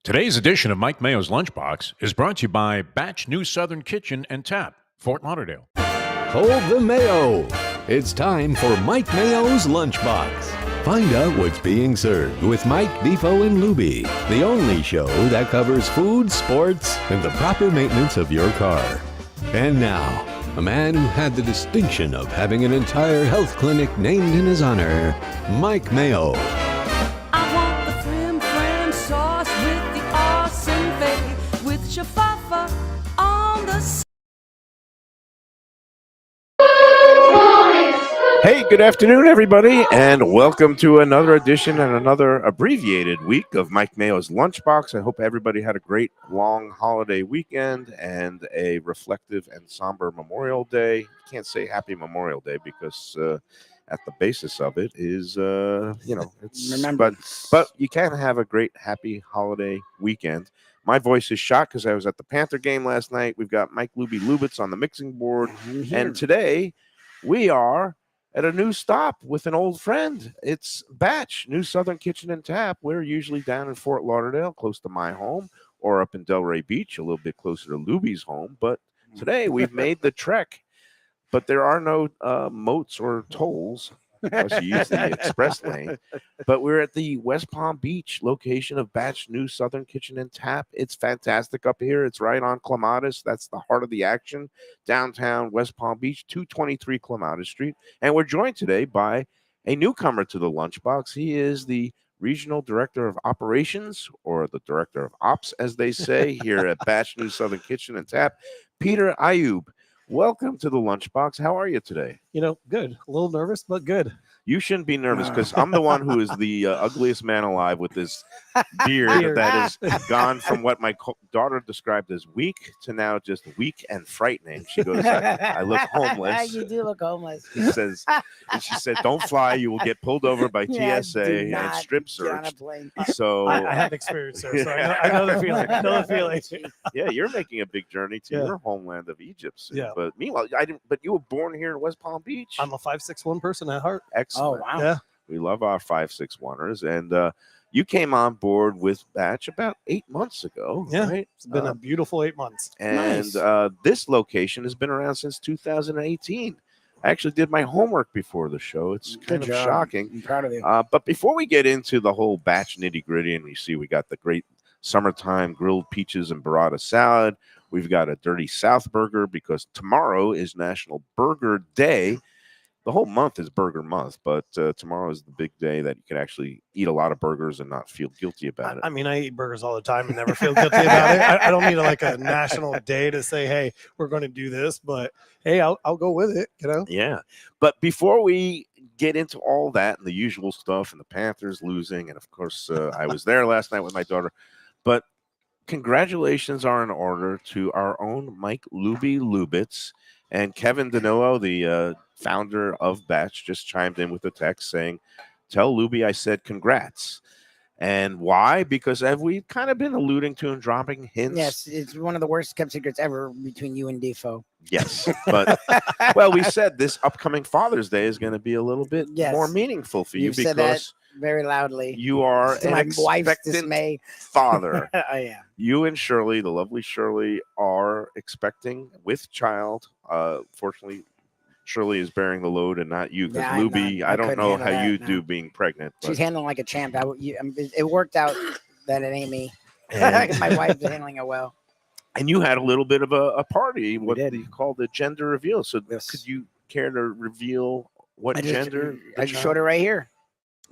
Today's edition of Mike Mayo's Lunchbox is brought to you by Batch New Southern Kitchen and Tap, Fort Lauderdale. Hold the mayo. It's time for Mike Mayo's Lunchbox. Find out what's being served with Mike, Defoe, and Lubie, the only show that covers food, sports, and the proper maintenance of your car. And now, a man who had the distinction of having an entire health clinic named in his honor, Mike Mayo. I want the frim fram sauce with the awesome fave with shafafa on the side. Hey, good afternoon, everybody, and welcome to another edition and another abbreviated week of Mike Mayo's Lunchbox. I hope everybody had a great long holiday weekend and a reflective and somber Memorial Day. Can't say Happy Memorial Day because at the basis of it is, it's Remember. but you can have a great happy holiday weekend. My voice is shot because I was at the Panther game last night. We've got Mike Lubie Lubitz on the mixing board, and today we are at a new stop with an old friend. It's Batch, New Southern Kitchen and Tap. We're usually down in Fort Lauderdale, close to my home, or up in Delray Beach, a little bit closer to Lubie's home. But today we've made the trek, but there are no moats or tolls unless you use the express lane. But we're at the West Palm Beach location of Batch New Southern Kitchen and Tap. It's fantastic up here. It's right on Clematis. That's the heart of the action. Downtown West Palm Beach, 223 Clematis Street. And we're joined today by a newcomer to the Lunchbox. He is the Regional Director of Operations, or the Director of Ops, as they say, here at Batch New Southern Kitchen and Tap, Peter Ayub. Welcome to the Lunchbox. How are you today? Good. A little nervous, but good. You shouldn't be nervous because I'm the one who is the ugliest man alive with this beard that has gone from what my daughter described as weak to now just weak and frightening. She goes, I look homeless. You do look homeless. She said, don't fly. You will get pulled over by TSA and strip searched. So I have experience there, so I know the feeling. I know the feeling. yeah, you're making a big journey to your homeland of Egypt soon. Yeah. But meanwhile, I didn't. But you were born here in West Palm Beach. I'm a 5'6" person at heart. Excellent. Oh wow. Yeah. We love our 5'6"ers, and you came on board with Batch about 8 months ago. Yeah, right? It's been a beautiful 8 months. And Nice. This location has been around since 2018. I actually did my homework before the show. It's kind of shocking. I'm proud of you. But before we get into the whole Batch nitty gritty, and you see we got the great summertime grilled peaches and burrata salad. We've got a Dirty South burger because tomorrow is National Burger Day. The whole month is burger month, but tomorrow is the big day that you can actually eat a lot of burgers and not feel guilty about it. I mean, I eat burgers all the time and never feel guilty about it. I don't need a national day to say, hey, we're going to do this, but hey, I'll go with it, Yeah. But before we get into all that and the usual stuff and the Panthers losing, and of course, I was there last night with my daughter, but congratulations are in order to our own Mike Lubie Lubitz. And Kevin Danilo, the founder of Batch, just chimed in with a text saying, tell Lubie I said congrats. And why? Because have we kind of been alluding to and dropping hints? Yes, it's one of the worst kept secrets ever between you and Defoe. Yes, but well, we said this upcoming Father's Day is going to be a little bit more meaningful for you. You've said that very loudly. You are to an my wife's expectant dismay. father. I am. You and Shirley, the lovely Shirley, are expecting with child. Fortunately, Shirley is bearing the load and not you, because Lubie, I don't know how you do being pregnant. She's handling like a champ. It worked out that it ain't me. My wife's handling it well. And you had a little bit of a party, what they call the gender reveal. So could you care to reveal what gender? I just showed it right here.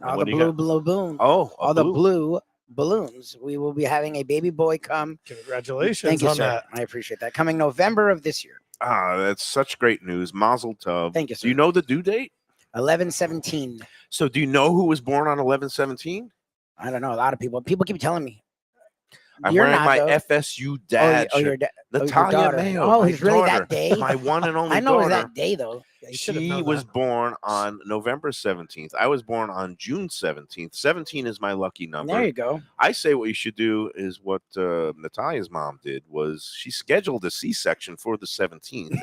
All the blue balloons. Oh, all the blue balloons. We will be having a baby boy come. Congratulations. Thank you, on sir. that. I appreciate that. Coming November of this year. That's such great news. Mazel tov. Thank you, sir. Do you know the due date? 11/17. So do you know who was born on 11/17? I don't know. A lot of people. People keep telling me. I'm wearing my FSU dad shirt. Natalia Mayo. Oh, he's really that day? My one and only I know daughter. it was that day, though. She was born on November 17th. I was born on June 17th. 17 is my lucky number. There you go. I say what you should do is what Natalia's mom did was she scheduled a C-section for the 17th.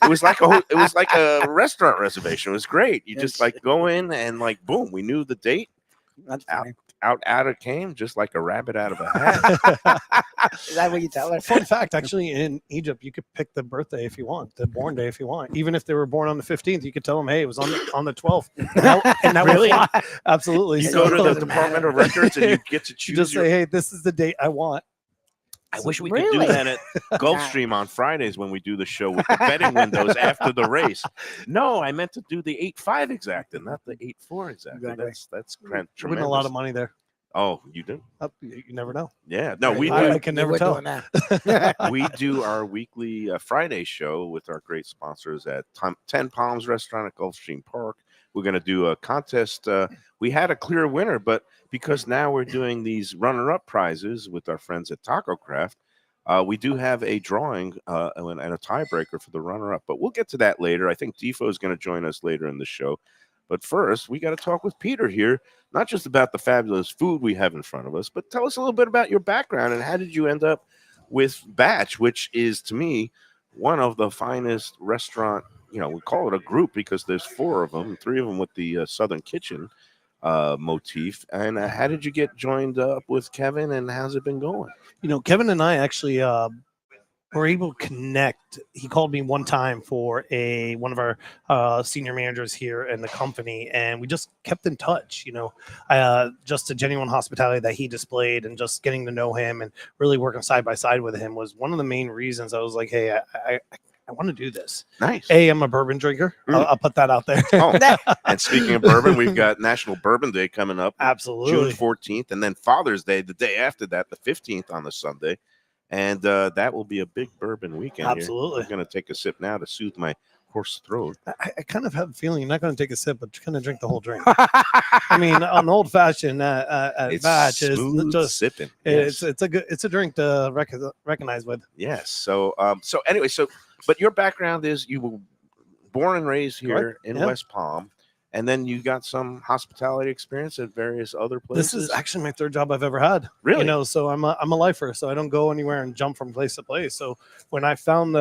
It was like a restaurant reservation. It was great. You just go in and boom, we knew the date. That's funny. out it came, just like a rabbit out of a hat. Is that what you tell her? Fun fact, actually, in Egypt, you could pick the birthday if you want, the born day if you want. Even if they were born on the 15th, you could tell them, hey, it was on the 12th. And that Really? would fly. Absolutely. You So go to it the doesn't Department matter. of Records and you get to You choose just your say, hey, this is the date I want. I wish we could Really? do that at Gulfstream on Fridays when we do the show with the betting windows after the race. No, I meant to do the 8.5 exacta, not the 8.4 exacta. Exactly. That's Winning a tremendous. lot of money there. Oh, you do? You never know. Yeah. No, we I do. can You never were tell. doing that. We do our weekly Friday show with our great sponsors at 10 Palms Restaurant at Gulfstream Park. We're going to do a contest. We had a clear winner, but because now we're doing these runner-up prizes with our friends at Taco Craft, we do have a drawing and a tiebreaker for the runner-up. But we'll get to that later. I think Defo is going to join us later in the show. But first, we got to talk with Peter here, not just about the fabulous food we have in front of us, but tell us a little bit about your background and how did you end up with Batch, which is, to me, one of the finest restaurant, we call it a group because there's 4 of them, 3 of them with the Southern Kitchen motif. And how did you get joined up with Kevin, and how's it been going? Kevin and I actually were able to connect. He called me one time for one of our senior managers here in the company, and we just kept in touch. Just the genuine hospitality that he displayed, and just getting to know him and really working side by side with him was one of the main reasons I was like, hey, I want to do this. Nice. I'm a bourbon drinker. I'll put that out there. Oh, and speaking of bourbon, we've got National Bourbon Day coming up. Absolutely. June 14th, and then Father's Day, the day after that, the 15th on the Sunday. And that will be a big bourbon weekend. Absolutely. Here. I'm going to take a sip now to soothe my hoarse throat. I kind of have a feeling you're not going to take a sip, but you're going to drink the whole drink. I mean, an old fashioned at It's Batch is smooth just sipping. it's Yes. it's a drink to recognize with. Yes. So anyway, but your background is you were born and raised here Correct. in Yeah. West Palm, and then you got some hospitality experience at various other places. This is actually my 3rd job I've ever had. Really? So I'm a lifer, so I don't go anywhere and jump from place to place. So when I found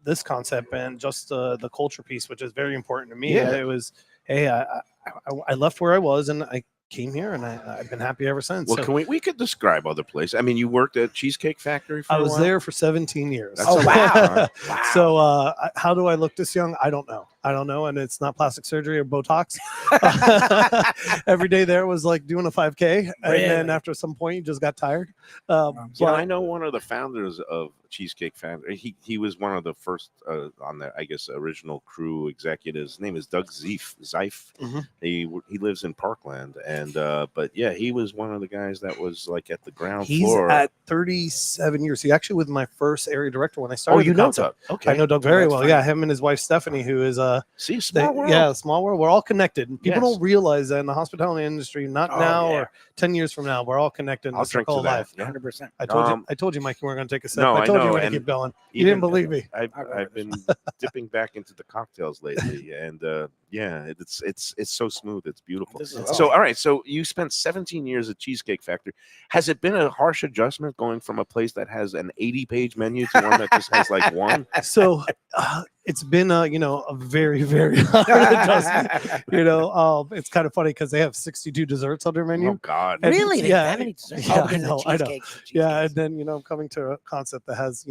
this concept and just the culture piece, which is very important to me, Yeah. it was, hey, I left where I was and I came here, and I've been happy ever since. Well, So can we could describe other places. I mean, you worked at Cheesecake Factory for I a was while? there for 17 years. That's Oh, a wow. lot. Wow. So how do I look this young? I don't know. And it's not plastic surgery or Botox. Every day there was like doing a 5K, and then Really? after some point you just got tired. Yeah, But I know one of the founders of Cheesecake Factory. He was one of the first on the, I guess, original crew executives. His name is Doug Zeif. Mhm. He lives in Parkland, and but yeah, he was one of the guys that was like at the ground he's floor. at 37 years. He actually was my first area director when I started. Oh, you the know concept. Doug? Okay, I know Doug very That's well. fine. Yeah, him and his wife Stephanie, who is See, small world. yeah, small world. We're all connected. And people Yes. don't realize that in the hospitality industry, not Oh, now yeah. or 10 years from now, we're all connected in I'll the drink circle to of that. life. Yeah. 100%. I told you, Mike, you weren't going to take a sip. No, I I told know, you we're going and to keep going. You Even- didn't believe me. I've been dipping back into the cocktails lately, and yeah, it's so smooth. It's beautiful. This is So, all right. So you spent 17 years at Cheesecake Factory. Has it been a harsh adjustment going from a place that has an 80-page menu to one that just has like one? So it's been a very, very hard adjustment. It's kind of funny because they have 62 desserts on their menu. Oh God. And- Really? They yeah, have any desserts? yeah, Oh, because I know, of the I know. cheesecakes. Yeah, and then I'm coming to a concept that has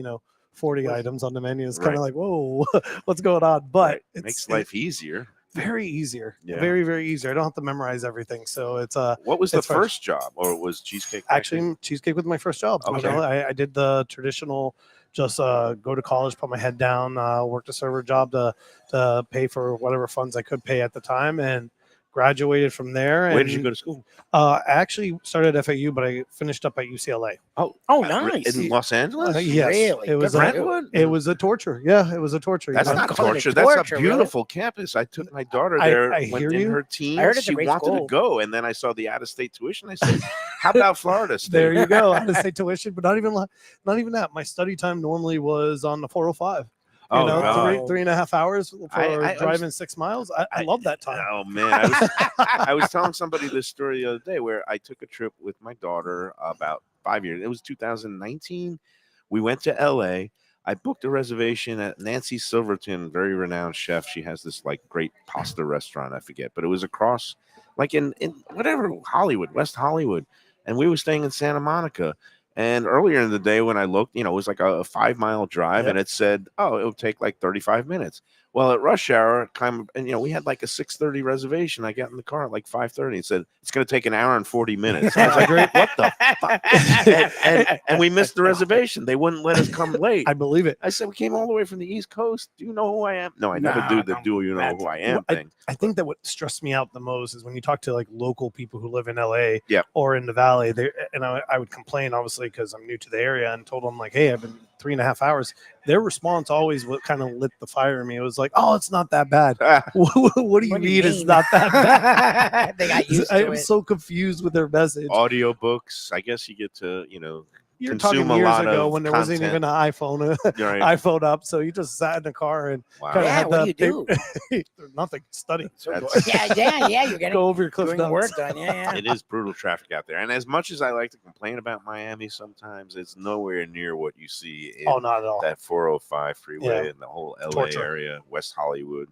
40 items on the menu. It's kind Right. of like, whoa, what's going on? But Right. it's Makes life easier. very easier. Yeah. Very, very easier. I don't have to memorize everything. So it's What was the It's fresh. first job, or was Cheesecake Factory? actually Cheesecake was my first job. Okay. I did the traditional, just go to college, put my head down, worked a server job to pay for whatever funds I could pay at the time, and graduated from there. Where And did you go to school? I actually started at FAU, but I finished up at UCLA. Oh, nice. In Los Angeles? Yes, Really? it was Good for you. Brentwood? it was a torture. Yeah, it was a torture. That's I'm not calling it torture. That's torture, a really. beautiful campus. I took my daughter I- there I when hear in you. her teens. I heard it's a She great wanted to school. go, and then I saw the out-of-state tuition. I said, "How about Florida State?" There you go. I had to say tuition, but not even that. My study time normally was on the 405. Oh, You know, God. three and a half hours for I was- driving 6 miles. I love that time. Oh man, I was telling somebody this story the other day where I took a trip with my daughter about 5 years. It was 2019. We went to LA. I booked a reservation at Nancy Silverton, very renowned chef. She has this like great pasta restaurant, I forget, but it was across like in whatever Hollywood, West Hollywood, and we were staying in Santa Monica. And earlier in the day when I looked, it was like a 5-mile drive, Yep. and it said, "Oh, it would take like 35 minutes." Well, at rush hour, and we had like a 6:30 reservation. I got in the car at like 5:30. It said it's going to take an hour and 40 minutes. I was like, "What the fuck?" and we missed the reservation. They wouldn't let us come late. I believe it. I said, "We came all the way from the East Coast. Do you know who I am?" No, I never do the "do you know who I am" thing. I think that what stressed me out the most is when you talk to like local people who live in LA Yeah. or in the Valley. I would complain obviously because I'm new to the area and told them like, "Hey, I've been 3.5 hours." Their response always what kind of lit the fire in me. It was like, "Oh, it's not that bad." What do you mean it's not that bad? They got used to I'm it. so confused with their message. Audiobooks. I guess you get to, You're talking consume a years lot ago of when there wasn't content. even an iPhone, Right. iPhone up, so you just sat in the car and Wow. kind of Yeah, had what the do you paper- nothing, study, That's- yeah. You're getting go over your cliff doing notes. work done. Yeah. It is brutal traffic out there. And as much as I like to complain about Miami sometimes, it's nowhere near what you see in Oh, not at all. that 405 freeway Yeah. and the whole LA Torture. area, West Hollywood.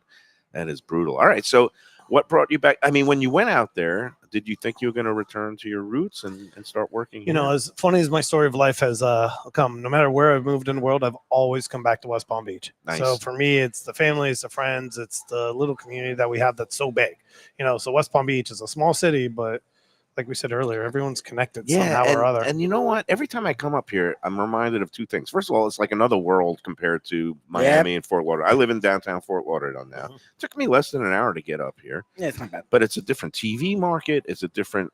That is brutal. All right. So what brought you back? I mean, when you went out there, did you think you were going to return to your roots and start working? You know, here? as funny as my story of life has come, no matter where I've moved in the world, I've always come back to West Palm Beach. Nice. So for me, it's the family, it's the friends, it's the little community that we have that's so big. So West Palm Beach is a small city, but like we said earlier, everyone's connected somehow and, or other. And you know what? Every time I come up here, I'm reminded of two things. First of all, it's like another world compared to Miami and Fort Lauderdale. I live in downtown Fort Lauderdale now. Mhm. It took me less than an hour to get up here. Yeah, it's not bad. But it's a different TV market. It's a different.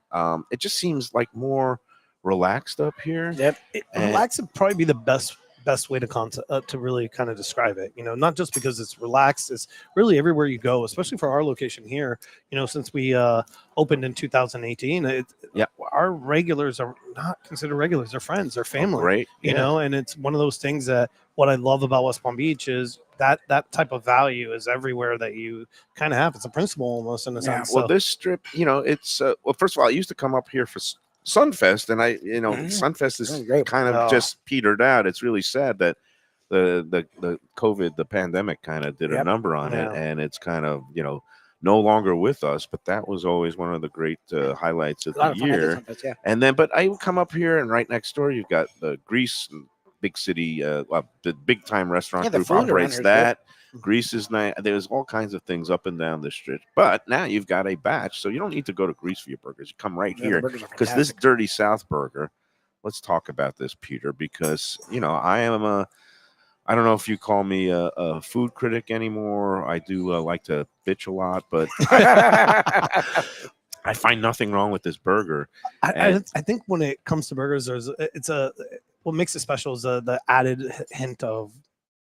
It just seems like more relaxed up here. Yep. Relax would probably be the best way to really kind of describe it. Not just because it's relaxed, it's really everywhere you go, especially for our location here. Since we opened in 2018, our regulars are not considered regulars; they're friends, they're family. Right. And it's one of those things that what I love about West Palm Beach is that type of value is everywhere that you kind of have. It's a principle almost in a sense. Well, this strip, it's well. First of all, I used to come up here for Sunfest, and Sunfest is Great. kind of just petered out. It's really sad that the COVID, the pandemic, kind of did a number on it, and it's kind of no longer with us. But that was always one of the great highlights of the year. And then, but I would come up here, and right next door you've got the Greece, big city, the big time restaurant group operates that. Greece is nice. There's all kinds of things up and down the street. But now you've got a Batch, so you don't need to go to Greece for your burgers. You come right here because this Dirty South burger. Let's talk about this, Peter, because I don't know if you call me a food critic anymore. I do like to bitch a lot, but I find nothing wrong with this burger. I think when it comes to burgers, what makes it special is the added hint of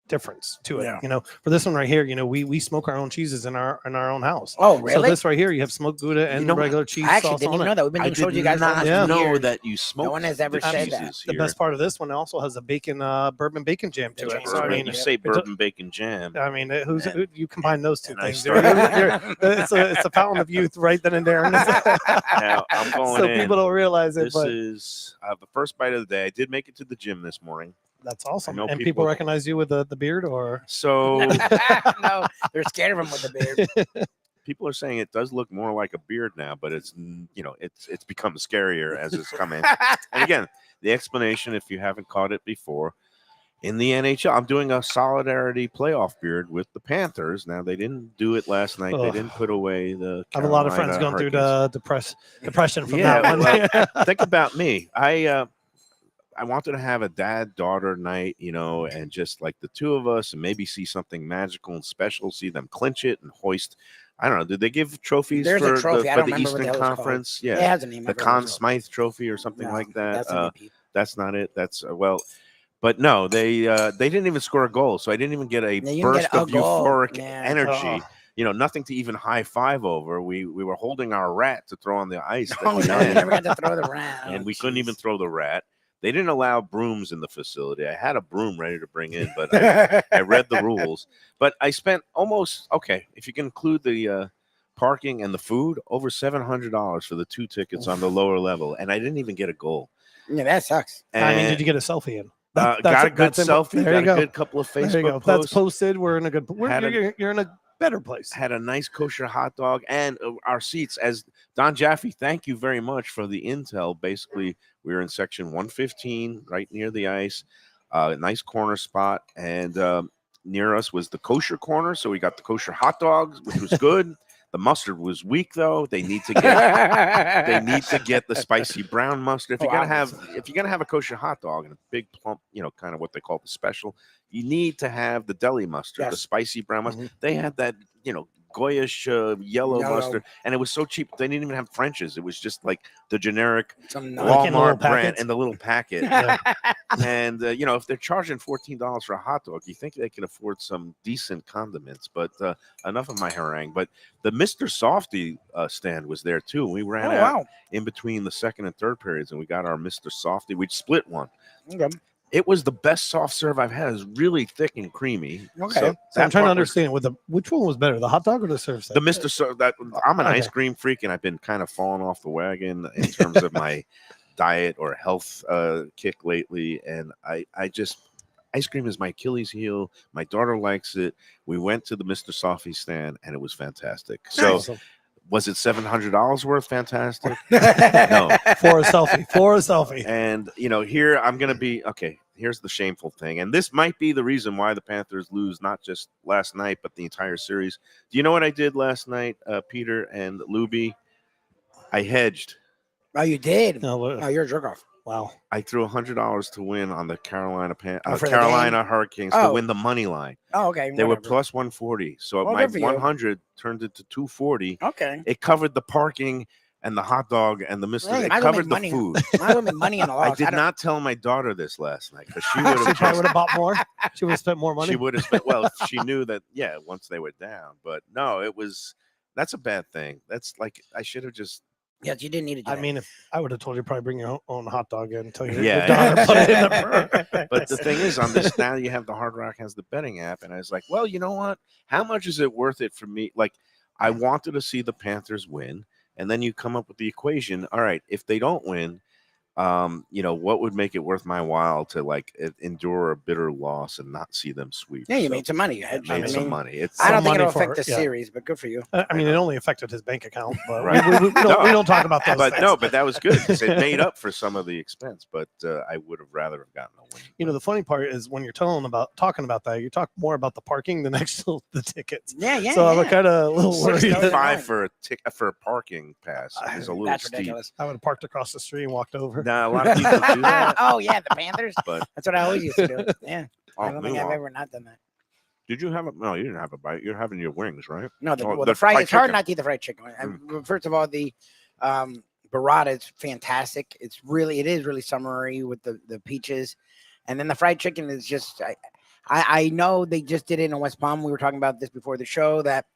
difference to it. For this one right here, we smoke our own cheeses in our own house. Oh, So really? this right here, you have smoked Gouda and regular cheese I actually sauce didn't on even it. know that. We've been I doing shows did you guys not for know years. that you smoked. No one has ever the said that. cheeses The here. best part of this one, it also has a bacon, bourbon bacon jam to it. So I mean, You say bourbon bacon jam. I mean, you combine those two And I things. started- It's a fountain of youth right then and there. Now I'm going So in. people don't realize it, This but is the first bite of the day. I did make it to the gym this morning. that's awesome. know And people- people recognize you with the beard, or So No, they're scared of him with the beard. people are saying it does look more like a beard now, but it's it's become scarier as it's coming. And again, the explanation, if you haven't caught it before, in the NHL, I'm doing a solidarity playoff beard with the Panthers. Now they didn't do it last night. They Ugh. didn't put away the. I have a lot of friends Carolina going through Hurricanes. the depression from Yeah, that one. Think about me. I wanted to have a dad-daughter night, and just like the two of us, and maybe see something magical and special. See them clinch it and hoist. I don't know. Did they give trophies There's a for trophy. I the don't remember what Eastern the hell it's called. Conference? It Yeah, has a name. the Conn Smythe Trophy or something No, like that. That's an EP. That's not it. That's but no, they didn't even score a goal, so I didn't even get a Yeah, you didn't burst get a of goal. euphoric Yeah. energy. Oh. Nothing to even high five over. We were holding our rat to throw on the ice. at Oh the no, you end, never got to throw the rat. and Oh, we couldn't even jeez. throw the rat. They didn't allow brooms in the facility. I had a broom ready to bring in, but I read the rules. But I spent almost if you can include the parking and the food, over $700 for the 2 tickets on the lower level, and I didn't even get a goal. Yeah, that sucks. I mean, And, did you get a selfie in? got a good that's selfie. There Got you go. a good couple of There you Facebook go. That's posts. posted. We're in a good. Had a- You're in a better place. Had a nice kosher hot dog, and our seats. As Don Jaffe, thank you very much for the intel. Basically, we were in section 115, right near the ice, nice corner spot, and near us was the kosher corner. So we got the kosher hot dogs, which was good. The mustard was weak, though. They need to get the spicy brown mustard. If you're gonna have a kosher hot dog and a big plump, kind of what they call the special, you need to have the deli mustard, the spicy brown mustard. They had that, Goyish yellow mustard, and it was so cheap. They didn't even have French's. It was just like the generic Walmart brand in the little packet. And if they're charging $14 for a hot dog, you think they can afford some decent condiments. But enough of my harangue. But the Mr. Softy stand was there too. We ran out in between the second and third periods, and we got our Mr. Softy. We split one. Okay. It was the best soft serve I've had. It was really thick and creamy. Okay. So I'm trying to understand which one was better, the hot dog or the serve set? The Mr. Serve. I'm an ice cream freak, and I've been kind of falling off the wagon in terms of my diet or health kick lately. And I just ice cream is my Achilles heel. My daughter likes it. We went to the Mr. Softy stand, and it was fantastic. So. Awesome. Was it $700 worth? Fantastic. No, for a selfie. And here I'm gonna be okay. Here's the shameful thing, and this might be the reason why the Panthers lose, not just last night, but the entire series. Do you know what I did last night, Peter and Lubie? I hedged. Oh, you did? No, oh, you're a jerk off. Wow. I threw $100 to win on the Carolina Hurricanes to win the money line. Oh, okay. They were plus 140. So my 100 turned into 240. Okay. It covered the parking and the hot dog and the Mr. It covered the food. I would make money in the loss. I did not tell my daughter this last night because she would have bought more. She would have spent more money. She would have spent. Well, she knew that. Yeah, once they were down. But no, that's a bad thing. That's like I should have just. Yes, you didn't need to do I that. mean, if I would have told you, probably bring your own hot dog in until your Yeah. daughter put it in the But the thing is, on this now you have the Hard Rock has the betting app, and I was like, well, you know what? How much is it worth it for me? Like, I wanted to see the Panthers win, and then you come up with the equation. All right, if they don't win, what would make it worth my while to endure a bitter loss and not see them sweep? Yeah, you made some money. I made some money. I don't think it'll affect the series, but good for you. I mean, it only affected his bank account, but right. we don't talk about those. But that was good. It made up for some of the expense, but I would have rather have gotten a win. The funny part is when you're talking about that, you talk more about the parking than actually the tickets. Yeah. So I'm kind of a little worried. $65 for a parking pass is a little That's steep. ridiculous. I would have parked across the street and walked over. Nah, a lot of people do that. Oh yeah, the Panthers. But that's what I always used to do. Yeah, I don't think I've meanwhile, ever not done that. Did you have a? No, you didn't have a bite. You're having your wings, right? No, the fried. It's hard not to eat the fried chicken. First of all, the burrata is fantastic. It is really summery with the peaches, and then the fried chicken is just. I know they just did it in West Palm. We were talking about this before the show that.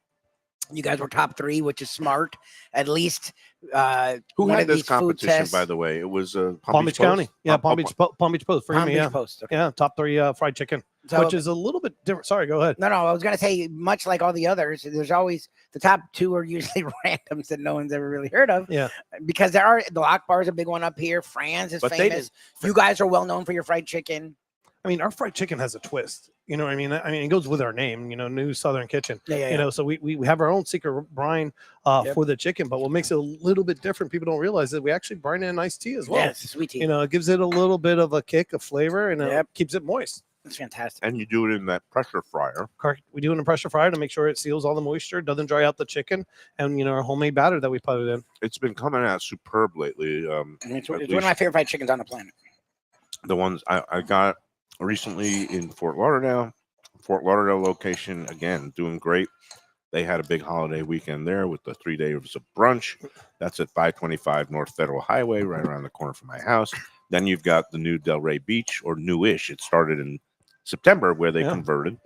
You guys were top 3, which is smart. At least who had this competition, by the way? It was Palm Beach County. Yeah, Palm Beach Post. Palm Beach Post. Okay. Yeah, top 3 fried chicken, which is a little bit different. Sorry, go ahead. No, I was gonna say, much like all the others, there's always the top 2 are usually randoms that no one's ever really heard of. Yeah, because the Lock Bar is a big one up here. Franz is famous. You guys are well known for your fried chicken. I mean, our fried chicken has a twist. You know what I mean? It goes with our name, New Southern Kitchen. Yeah. So we have our own secret brine for the chicken, but what makes it a little bit different, people don't realize that we actually brine in an iced tea as well. Yeah, it's sweet tea. It gives it a little bit of a kick of flavor and it keeps it moist. It's fantastic. And you do it in that pressure fryer. Correct. We do it in a pressure fryer to make sure it seals all the moisture, doesn't dry out the chicken, and our homemade batter that we put it in. It's been coming out superb lately. It's one of my favorite fried chickens on the planet. The ones I got recently in Fort Lauderdale location, again, doing great. They had a big holiday weekend there with the 3 days of brunch. That's at 525 North Federal Highway, right around the corner from my house. Then you've got the new Delray Beach, or newish. It started in September where they converted.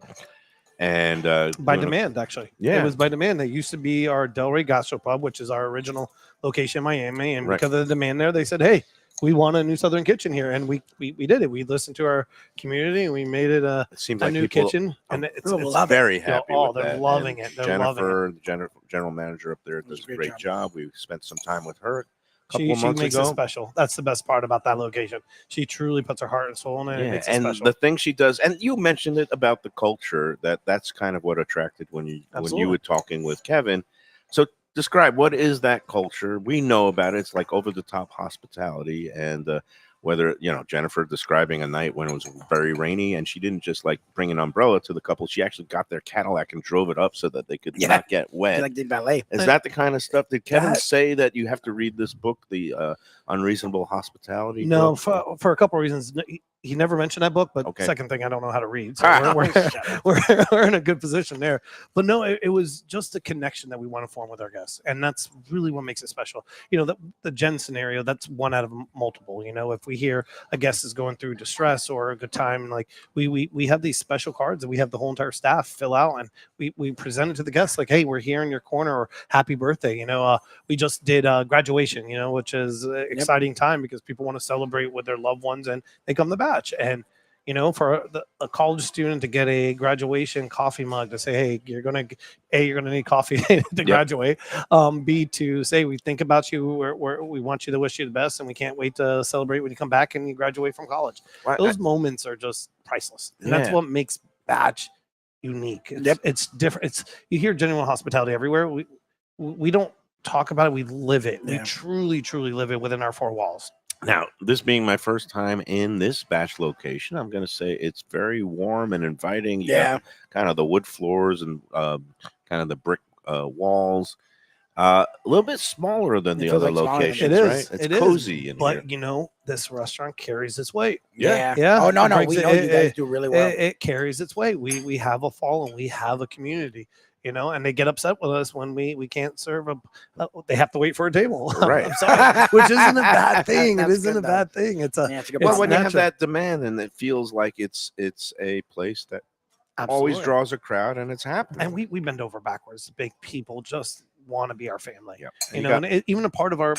And by demand, actually. Yeah. It was by demand. They used to be our Delray Gastropub, which is our original location in Miami. And because of the demand there, they said, hey, we want a new Southern kitchen here, and we did it. We listened to our community, and we made it a new kitchen. And it's very happy. They're loving it. They're Jennifer, loving it. the general manager up there, does a great job. We spent some time with her. couple She of months makes ago. it special. That's the best part about that location. She truly puts her heart and soul in it. Yeah, It makes it and special. the thing she does, and you mentioned it about the culture, that's kind of what attracted when you Absolutely. were talking with Kevin. So describe, what is that culture? We know about it. It's like over the top hospitality, and whether Jennifer describing a night when it was very rainy, and she didn't just like bring an umbrella to the couple. She actually got their Cadillac and drove it up so that they could not get wet. Like the ballet. Is that the kind of stuff? Did Kevin say that you have to read this book, the Unreasonable Hospitality? No, book? for a couple of reasons. He never mentioned that book, but Okay. second thing, I don't know how to read, so we're in a good position there. But no, it was just the connection that we want to form with our guests, and that's really what makes it special. The Jen scenario, that's one out of multiple. If we hear a guest is going through distress or a good time, like we have these special cards that we have the whole entire staff fill out, and we present it to the guests like, hey, we're here in your corner, or happy birthday. We just did graduation, which is an exciting time because people want to celebrate with their loved ones, and they come to Batch. And for a college student to get a graduation coffee mug to say, hey, you're gonna need coffee to graduate. B, to say we think about you, we want you to wish you the best, and we can't wait to celebrate when you come back and you graduate from college. Those moments are just priceless, and that's what makes Batch unique. It's different. You hear genuine hospitality everywhere. We don't talk about it, we live it. We truly live it within our four walls. Now, this being my first time in this Batch location, I'm going to say it's very warm and inviting. Yeah. Kind of the wood floors and kind of the brick walls. A little bit smaller than the other locations, it is. Right? It's it cozy is. But this restaurant carries its weight. Yeah. Yeah. Oh, no. We know you guys do really well. It carries its weight. We have a following. We have a community. And they get upset with us when we can't serve they have to wait for a table. Right. I'm sorry, which isn't a bad thing. It isn't a bad thing. It's a well, when you have that demand and it feels like it's a place that always draws a crowd and it's happening. And we bend over backwards. Big people just want to be our family. Yep. And even a part of our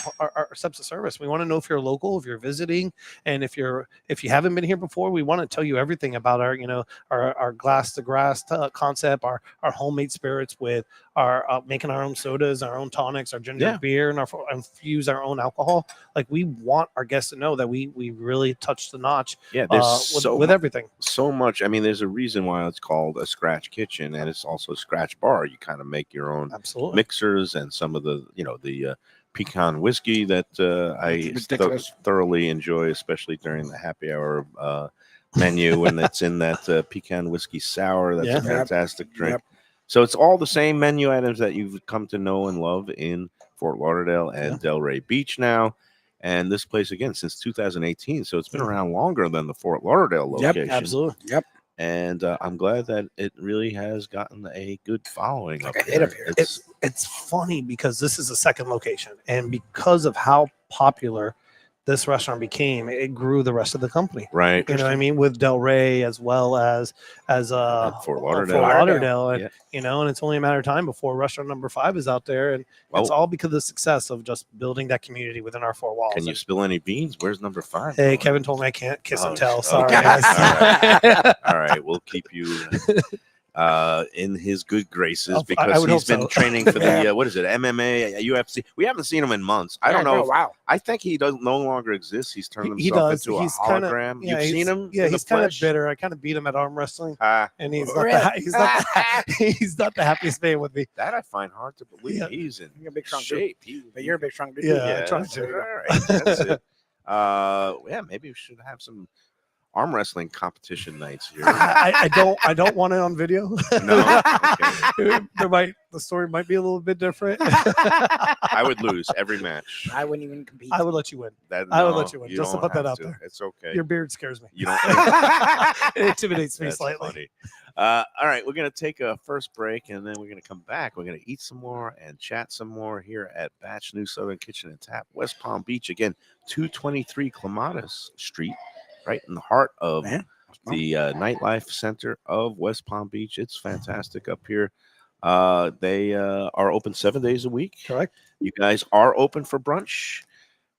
steps of service. We want to know if you're local, if you're visiting, and if you haven't been here before, we want to tell you everything about our glass to grass concept, our homemade spirits with our making our own sodas, our own tonics, our ginger beer, and infuse our own alcohol. Like, we want our guests to know that we really touch the notch. Yeah, there's with everything. So much. I mean, there's a reason why it's called a scratch kitchen, and it's also a scratch bar. You kind of make your own mixers and some of the the pecan whiskey that I thoroughly enjoy, especially during the happy hour menu, and that's in that pecan whiskey sour. That's a fantastic drink. Yep. So it's all the same menu items that you've come to know and love in Fort Lauderdale and Delray Beach now. And this place, again, since 2018. So it's been around longer than the Fort Lauderdale location. Yep, absolutely. Yep. And I'm glad that it really has gotten a good following up here. It's funny because this is the second location. And because of how popular this restaurant became, it grew the rest of the company. Right. You know what I mean? With Delray as well as Fort Lauderdale. And, and it's only a matter of time before restaurant number 5 is out there. And it's all because of the success of just building that community within our 4 walls. Can you spill any beans? Where's number 5? Hey, Kevin told me I can't kiss and tell. Sorry, guys. All right. We'll keep you in his good graces because he's been training for the what is it, MMA, UFC. We haven't seen him in months. I don't know. Wow. I think he no longer exists. He's turned himself into a hologram. You've seen him? Yeah, he's kind of bitter. I kind of beat him at arm wrestling, and he's not the happiest man with me. That I find hard to believe. Yeah. He's in a big strong shape. But you're a big strong dude. Yeah, I try to. All right, that's it. Maybe we should have some arm wrestling competition nights here. I don't want it on video. No, okay. The story might be a little bit different. I would lose every match. I wouldn't even compete. I would let you win. I would let you win. Just to put that out there. It's okay. Your beard scares me. You don't. It intimidates me That's slightly. Funny. All right, we're gonna take a first break, and then we're gonna come back. We're gonna eat some more and chat some more here at Batch New Southern Kitchen and Tap, West Palm Beach. Again, 223 Clematis Street, right in the heart of the nightlife center of West Palm Beach. It's fantastic up here. They are open 7 days a week. Correct. You guys are open for brunch.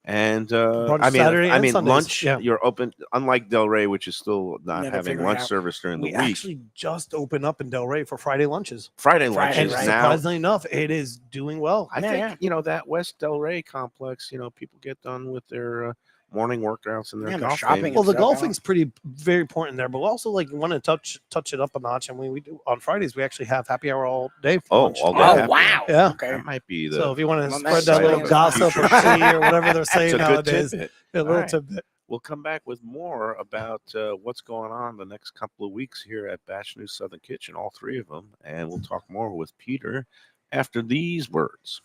And Brunch I mean, Saturday and Sundays. lunch. Yeah. You're open, unlike Del Rey, which is still not Yeah, they're having figuring lunch out. service during the We week. actually just opened up in Del Rey for Friday lunches. Friday Friday, And lunches right. now. surprisingly enough, it is doing well. I Yeah, think that West Del Rey complex. People get done with their morning workouts and their Yeah, they're golf shopping days. Well, the stuff out. golfing's very important there, but also like you want to touch it up a notch. And we do on Fridays, we actually have happy hour all day for lunch. all day Oh, happy wow. hour. Yeah. Okay. That might be the. So if you want to Well, spread that's that little exciting. gossip or tea or whatever they're it's saying a good nowadays, tidbit. a little All right. tidbit. We'll come back with more about what's going on the next couple of weeks here at Batch News Southern Kitchen, all three of them, and we'll talk more with Peter after these words.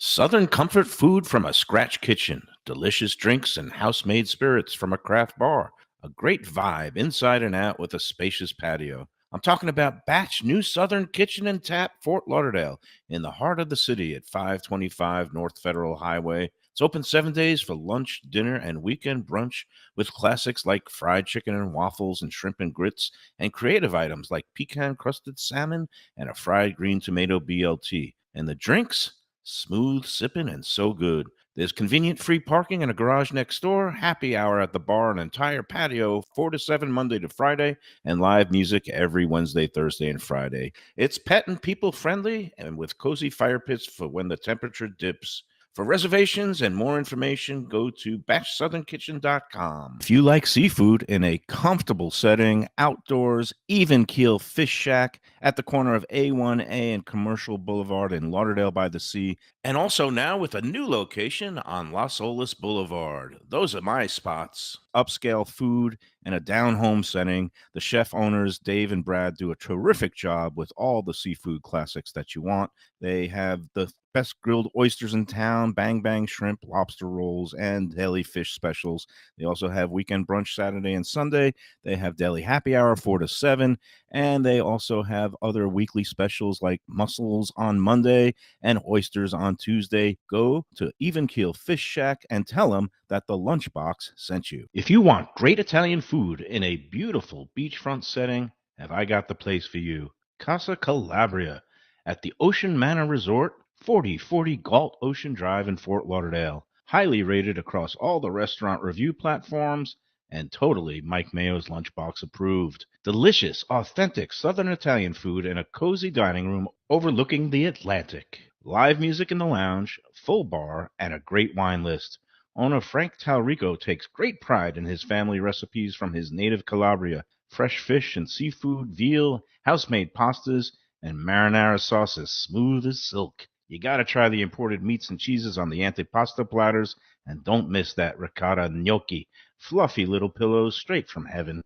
Southern comfort food from a scratch kitchen, delicious drinks and house-made spirits from a craft bar, a great vibe inside and out with a spacious patio. I'm talking about Batch New Southern Kitchen and Tap, Fort Lauderdale, in the heart of the city at 525 North Federal Highway. It's open 7 days for lunch, dinner, and weekend brunch with classics like fried chicken and waffles and shrimp and grits, and creative items like pecan-crusted salmon and a fried green tomato BLT. And the drinks? Smooth sipping and so good. There's convenient free parking and a garage next door, happy hour at the bar, an entire patio, 4 to 7 Monday to Friday, and live music every Wednesday, Thursday, and Friday. It's pet and people friendly and with cozy fire pits for when the temperature dips. For reservations and more information, go to batchsouthernkitchen.com. If you like seafood in a comfortable setting, outdoors, even keel fish shack at the corner of A1A and Commercial Boulevard in Lauderdale by the Sea, and also now with a new location on Las Olas Boulevard. Those are my spots. Upscale food and a down-home setting. The chef owners, Dave and Brad, do a terrific job with all the seafood classics that you want. They have the best grilled oysters in town, bang bang shrimp, lobster rolls, and deli fish specials. They also have weekend brunch Saturday and Sunday. They have deli happy hour 4 to 7, and they also have other weekly specials like mussels on Monday and oysters on Tuesday. Go to Even Keel Fish Shack and tell them that the Lunchbox sent you. If you want great Italian food in a beautiful beachfront setting, have I got the place for you. Casa Calabria at the Ocean Manor Resort, 4040 Galt Ocean Drive in Fort Lauderdale. Highly rated across all the restaurant review platforms and totally Mike Mayo's Lunchbox approved. Delicious, authentic Southern Italian food in a cozy dining room overlooking the Atlantic. Live music in the lounge, full bar, and a great wine list. Owner Frank Talrico takes great pride in his family recipes from his native Calabria. Fresh fish and seafood, veal, house-made pastas, and marinara sauces smooth as silk. You gotta try the imported meats and cheeses on the antipasto platters, and don't miss that ricotta gnocchi, fluffy little pillows straight from heaven.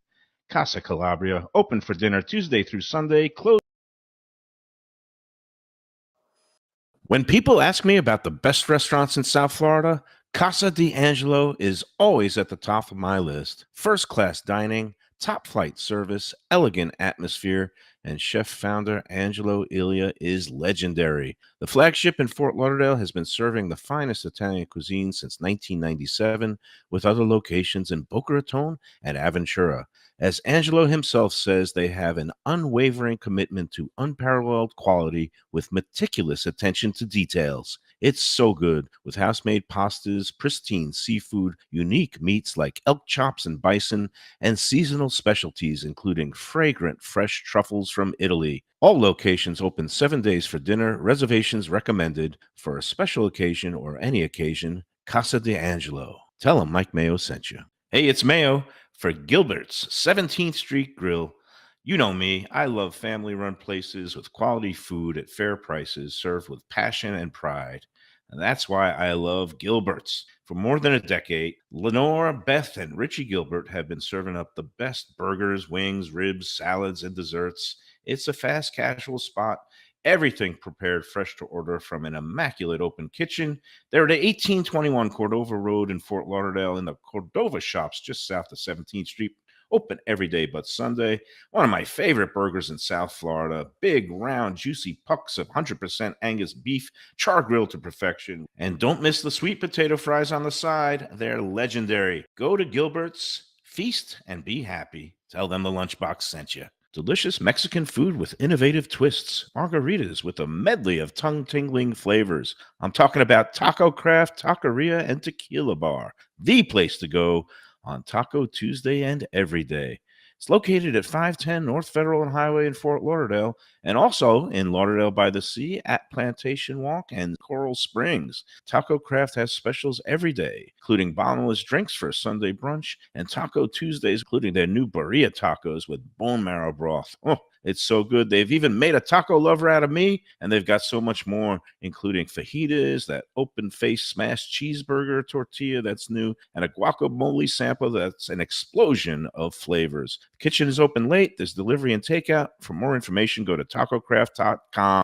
Casa Calabria, open for dinner Tuesday through Sunday, closed. When people ask me about the best restaurants in South Florida, Casa D'Angelo is always at the top of my list. First-class dining, top-flight service, elegant atmosphere, and chef-founder Angelo Ilia is legendary. The flagship in Fort Lauderdale has been serving the finest Italian cuisine since 1997, with other locations in Boca Raton and Aventura. As Angelo himself says, they have an unwavering commitment to unparalleled quality with meticulous attention to details. It's so good, with house-made pastas, pristine seafood, unique meats like elk chops and bison, and seasonal specialties including fragrant fresh truffles from Italy. All locations open 7 days for dinner. Reservations recommended. For a special occasion or any occasion, Casa D'Angelo. Tell them Mike Mayo sent you. Hey, it's Mayo for Gilbert's 17th Street Grill. You know me, I love family-run places with quality food at fair prices served with passion and pride. And that's why I love Gilbert's. For more than a decade, Lenore, Beth, and Richie Gilbert have been serving up the best burgers, wings, ribs, salads, and desserts. It's a fast casual spot. Everything prepared fresh to order from an immaculate open kitchen. They're at 1821 Cordova Road in Fort Lauderdale in the Cordova Shops just south of 17th Street. Open every day but Sunday. One of my favorite burgers in South Florida. Big, round, juicy pucks of 100% Angus beef, char grilled to perfection. And don't miss the sweet potato fries on the side. They're legendary. Go to Gilbert's, feast, and be happy. Tell them the Lunchbox sent you. Delicious Mexican food with innovative twists. Margaritas with a medley of tongue-tingling flavors. I'm talking about Taco Craft, Taqueria, and Tequila Bar. The place to go on Taco Tuesday and every day. It's located at 510 North Federal and Highway in Fort Lauderdale, and also in Lauderdale by the Sea at Plantation Walk and Coral Springs. Taco Craft has specials every day, including bottomless drinks for a Sunday brunch, and Taco Tuesdays, including their new birria tacos with bone marrow broth. Oh, it's so good. They've even made a taco lover out of me, and they've got so much more, including fajitas, that open-face smashed cheeseburger tortilla that's new, and a guacamole sample that's an explosion of flavors. The kitchen is open late. There's delivery and takeout. For more information, go to tacocraft.com.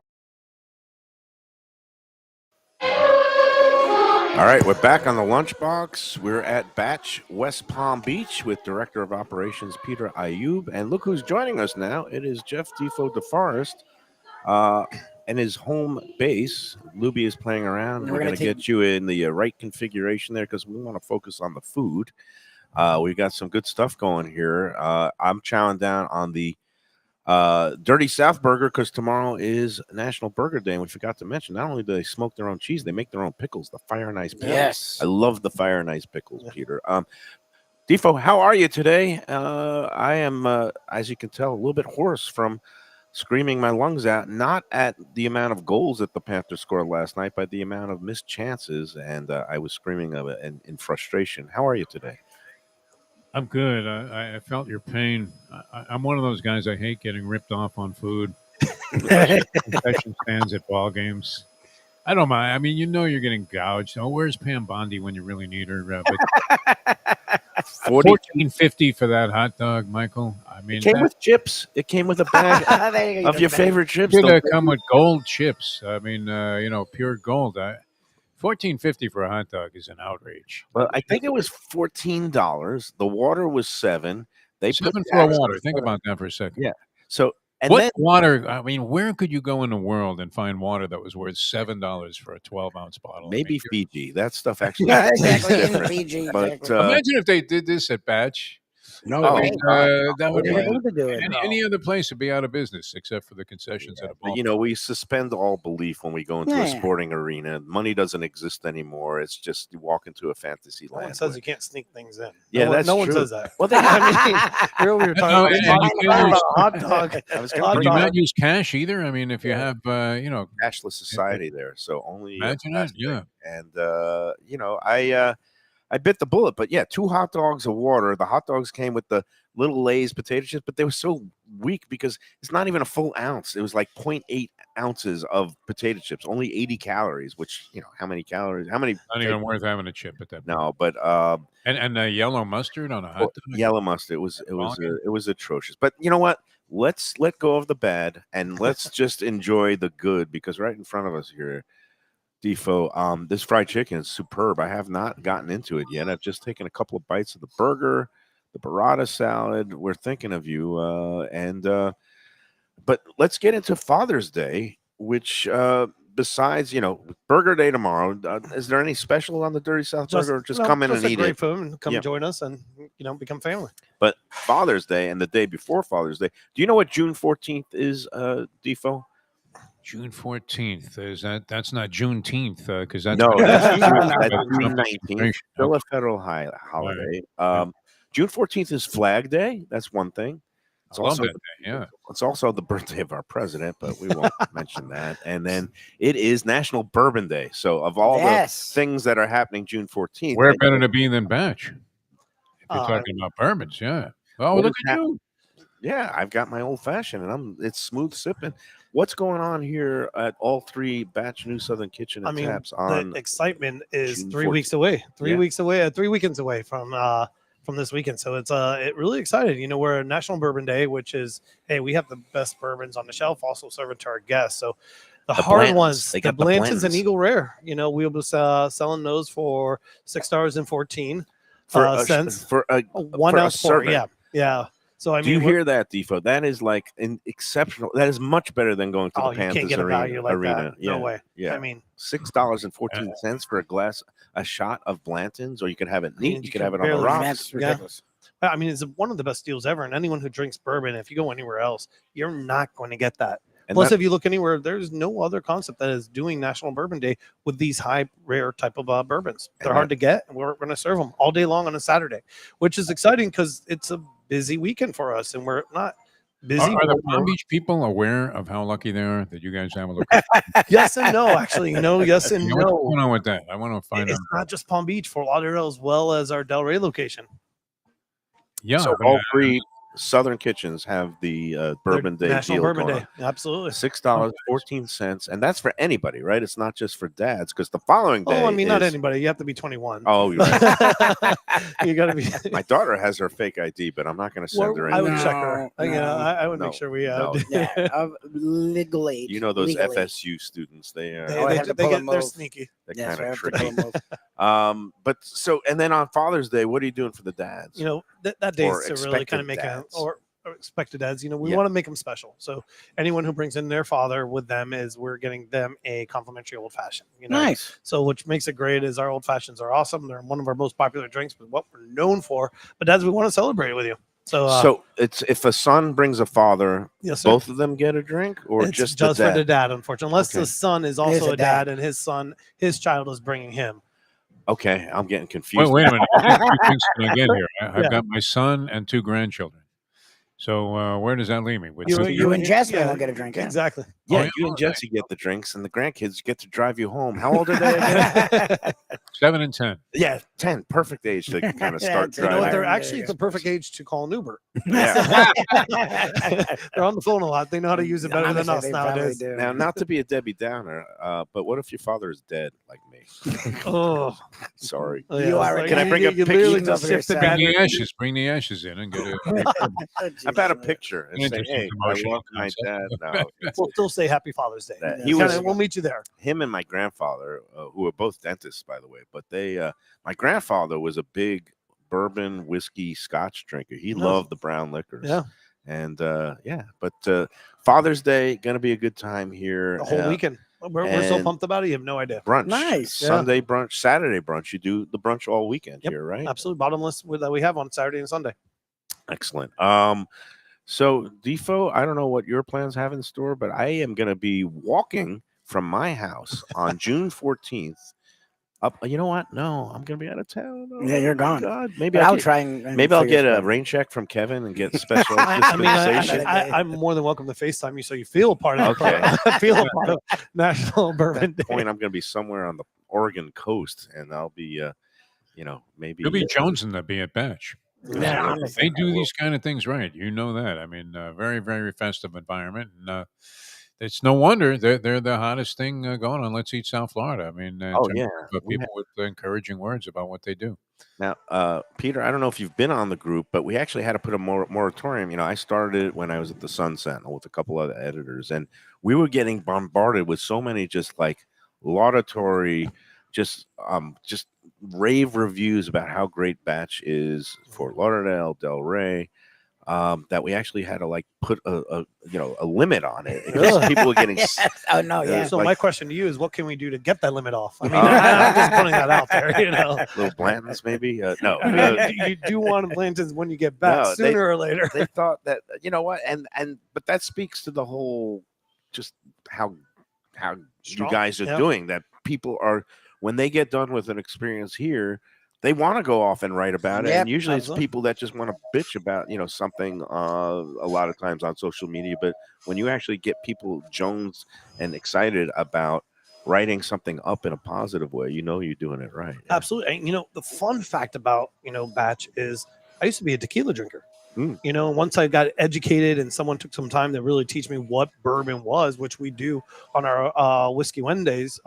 All right, we're back on the Lunchbox. We're at Batch West Palm Beach with Director of Operations Peter Ayub. And look who's joining us now. It is Jeff Defoe DeForest and his home base. Lubie is playing around. We're going to get you in the right configuration there because we want to focus on the food. We've got some good stuff going here. I'm chowing down on the Dirty South Burger because tomorrow is National Burger Day, and we forgot to mention not only do they smoke their own cheese, they make their own pickles, the Fire and Ice pickles. Yes. I love the Fire and Ice pickles, Peter. Defoe, how are you today? I am, as you can tell, a little bit hoarse from screaming my lungs out, not at the amount of goals that the Panthers scored last night, but the amount of missed chances, and I was screaming of it in frustration. How are you today? I'm good. I felt your pain. I'm one of those guys. I hate getting ripped off on food. Concession stands at ball games. I don't mind. I mean, you're getting gouged. Oh, where's Pam Bondi when you really need her? But $14.50 for that hot dog, Michael. I mean, it came with chips. It came with a bag of your favorite chips. It did come with gold chips. I mean, pure gold. $14.50 for a hot dog is an outrage. Well, I think it was $14. The water was $7. They $7 put for a water. Think about that for a second. Yeah. So, and what then water? I mean, where could you go in the world and find water that was worth $7 for a 12-ounce bottle? Maybe Fiji. That stuff actually. Yeah, exactly. In Fiji. But imagine if they did this at Batch. No, that would be any other place would be out of business except for the concessions at a ball. We suspend all belief when we go into a sporting arena. Money doesn't exist anymore. It's just you walk into a fantasy land. No one says you can't sneak things in. Yeah, no one true. says that. Well, We were talking about a hot dog. Can you not use cash either? I mean, if you have, cashless society there, so only imagine that. Yeah, and I bit the bullet, but yeah, 2 hot dogs of water. The hot dogs came with the little Lay's potato chips, but they were so weak because it's not even a full ounce. It was like 0.8 ounces of potato chips, only 80 calories, which, how many calories? How many? Not even worth having a chip at that point. No, but and the yellow mustard on a hot dog. Yellow mustard. It was atrocious. But you know what? Let's let go of the bad and let's just enjoy the good, because right in front of us here, Defoe, this fried chicken is superb. I have not gotten into it yet. I've just taken a couple of bites of the burger, the burrata salad. We're thinking of you. But let's get into Father's Day, which besides, Burger Day tomorrow, is there any special on the Dirty South Burger? Or just come in and eat great it? food and come join us and, become family. But Father's Day and the day before Father's Day, do you know what June 14th is, Defoe? June 14th. Is that's not Juneteenth, because that's that's June 19th. Still a federal holiday. June 14th is Flag Day. That's one thing. It's also it's also the birthday of our president, but we won't mention that. And then it is National Bourbon Day. So of all the things that are happening June 14th, where better to be than Batch? If you're talking about bourbons, yeah. Oh, look at you. Yeah, I've got my old fashioned, and it's smooth sipping. What's going on here at all 3 Batch New Southern Kitchen and Taps? The excitement is June 3 weeks away. 3 weeks away. 3 weekends away from this weekend. So it's really excited. We're at National Bourbon Day, which is, hey, we have the best bourbons on the shelf, also serving to our guests. So the hard ones, the Blantons and Eagle Rare. We'll be selling those for $6.14 for a 1 ounce pour. Yeah. So do you hear that, Defoe? That is like an exceptional. That is much better than going to the Panthers arena. That. Yeah. No way. Yeah. I mean, $6.14 for a shot of Blanton's, or you could have it neat. You could have it on the rocks. Yeah. I mean, it's one of the best deals ever. And anyone who drinks bourbon, if you go anywhere else, you're not going to get that. And Plus, that- if you look anywhere, there's no other concept that is doing National Bourbon Day with these high, rare type of bourbons. They're hard to get, and we're going to serve them all day long on a Saturday, which is exciting because it's a busy weekend for us, and we're not busy. Are the Palm Beach people aware of how lucky they are that you guys have a look? Yes and no, actually. Yes and What's no. going on with that? I want to find It's out. not just Palm Beach, Fort Lauderdale, as well as our Del Rey location. Yeah, So all 3 Southern Kitchens have the Bourbon Day National deal Bourbon going Day. on. Absolutely. $6.14, and that's for anybody, right? It's not just for dads, because the following day. Oh, I mean, not is- anybody. You have to be 21. Oh, you're right. You got to be. My daughter has her fake ID, but I'm not going to send her I would anything. check her. I would No, make sure we. no. Yeah, of legal age. You know those legally. FSU students? They are I have to pull them they're over. sneaky. they're Yes, kind I of have to pull tricky. them over. But so, and then on Father's Day, what are you doing for the dads? You know, that day Or is to really kind expected of make dads. or expected dads. You know, we Yeah. want to make them special. So anyone who brings in their father with them we're getting them a complimentary old fashioned. You know, Nice. so which makes it great is our old fashions are awesome. They're one of our most popular drinks, but what we're known for. But dads, we want to celebrate it with you. So, So it's if a son brings a father, yes, sir. both of them get a drink, or It's just just the for dad? the dad, unfortunately, unless Okay. the son is There's also a a dad dad. and his child is bringing him. Okay, I'm getting confused. Wait a minute. I have 2 things can I get here? I've Yeah. got my son and 2 grandchildren. So where does that leave me? With You and Jasmine yeah, will get a drink. Yeah. Exactly. Yeah, Oh, you and Jesse get the drinks, and the grandkids get to drive you home. How old are they again? 7 and 10. Yeah, 10. Perfect age to kind of Yeah, start it's a You know what? driving. They're Yeah, actually yeah. it's a perfect age to call an Uber. Yeah. They're on the phone a lot. They know how to use it better than Honestly, us they probably nowadays. do. Now, not to be a Debbie Downer, but what if your father is dead, like me? Oh, Sorry. oh, You it's are- like Can I bring a you picture literally of just your shifted son? that. Bring the ashes in and get a. How about a picture and say, Interesting hey, I emotional love my dad. concept. No, We'll still say Happy Father's Day. That- Yeah. he was- We'll meet you there. him and my grandfather, who are both dentists, by the way, but my grandfather was a big bourbon, whiskey, Scotch drinker. He No. loved the brown liquors. Yeah, And but Father's Day gonna be a good time here. the whole weekend. We're so and- pumped about it. You have no idea. Brunch, Nice. Yeah. Sunday brunch, Saturday brunch. You do the brunch all weekend Yep. here, right? Absolutely bottomless that we have on Saturday and Sunday. Excellent. So Defo, I don't know what your plans have in store, but I am gonna be walking from my house on June 14th. Up, you know what? No, I'm gonna be out of town. Oh, Yeah, you're my gone. God, maybe But I'll I'll get, try and maybe I'll figure get a something. rain check from Kevin and get special I mean, dispensation. I'm more than welcome to FaceTime you so you feel part of Okay. feel a part of National At Bourbon that Day. point, I'm gonna be somewhere on the Oregon coast, and I'll be, maybe. You'll be jonesing to be at Batch. Yeah, I honestly. They do these kind of things right. You know that. I mean, very, very festive environment. And it's no wonder they're the hottest thing going on Let's Eat South Florida. I mean, in Oh, terms yeah. of people with encouraging words about what they do. Now, Peter, I don't know if you've been on the group, but we actually had to put a moratorium. I started it when I was at the Sun Sentinel with a couple other editors, and we were getting bombarded with so many just like laudatory, just rave reviews about how great Batch is, Fort Lauderdale, Del Rey. That we actually had to like put a limit on it because Really? people were getting Yes. Oh no, yeah. So like- my question to you is, what can we do to get that limit off? I mean, Oh. I'm just putting that out there. You know, little Blantons maybe. No, I mean, you do want Blantons when you get back No, sooner or later. they thought that but that speaks to the whole just how Strong, you guys are yeah. doing that. People are, when they get done with an experience here, they want to go off and write about it. Yep, And usually absolutely. it's people that just want to bitch about something a lot of times on social media. But when you actually get people jones and excited about writing something up in a positive way, you're doing it right. Yeah. Absolutely. And, the fun fact about, Batch is I used to be a tequila drinker. Mm. Once I got educated and someone took some time to really teach me what bourbon was, which we do on our whiskey Wednesdays,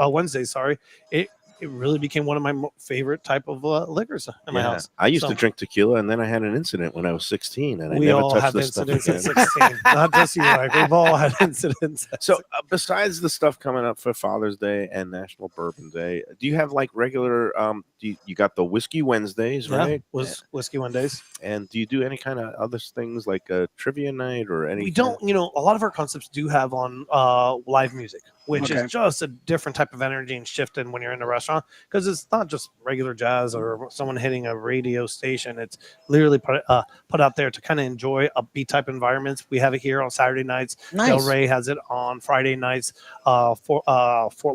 it really became one of my favorite type of liquors in my Yeah. house. I used So- to drink tequila, and then I had an incident when I was 16, and I We never all touched have this stuff incidents again. at 16. Not just you, Mike. We've all had incidents. So, besides the stuff coming up for Father's Day and National Bourbon Day, do you have like regular? You got the Whiskey Wednesdays, right? Was whiskey Wednesdays. And do you do any kind of other things like a trivia night or anything? We don't, a lot of our concepts do have on live music. which Okay. is just a different type of energy and shift in when you're in a restaurant, because it's not just regular jazz or someone hitting a radio station. It's literally put out there to kind of enjoy upbeat type environments. We have it here on Saturday nights. Nice. Del Rey has it on Friday nights. Fort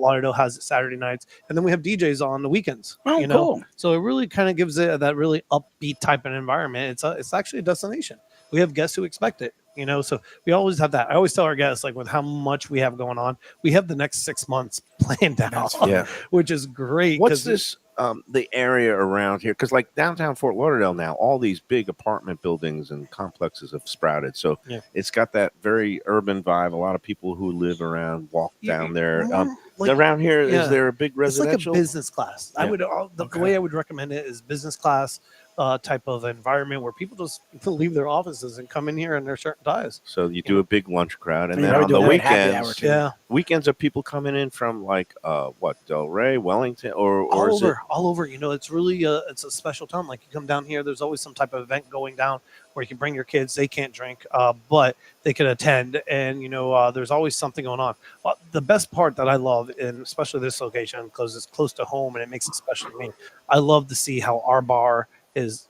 Lauderdale has it Saturday nights, and then we have DJs on the weekends. Oh, you know, cool. so it really kind of gives it that really upbeat type of environment. It's actually a destination. We have guests who expect it. You know, so we always have that. I always tell our guests, like, with how much we have going on, we have the next 6 months planned out, Yeah. which is great. What's this? The area around here, because like downtown Fort Lauderdale now, all these big apartment buildings and complexes have sprouted. So Yeah. it's got that very urban vibe. A lot of people who live around walk down there. Like, Around here, yeah. is there a big it's like residential? a business class. I Yeah. would the way I would recommend it is business class type of environment where people just leave their offices and come in here in their shirt and ties. So you do a big lunch crowd, and Yeah, then we on do the it at happy hour, weekends, too. Yeah, weekends are people coming in from like Del Rey, Wellington, or all is it? over, all over. You know, it's really it's a special time. Like, you come down here, there's always some type of event going down where you can bring your kids. They can't drink, but they can attend, and you know, there's always something going on. The best part that I love, and especially this location because it's close to home and it makes it special to me, I love to see how our bar is.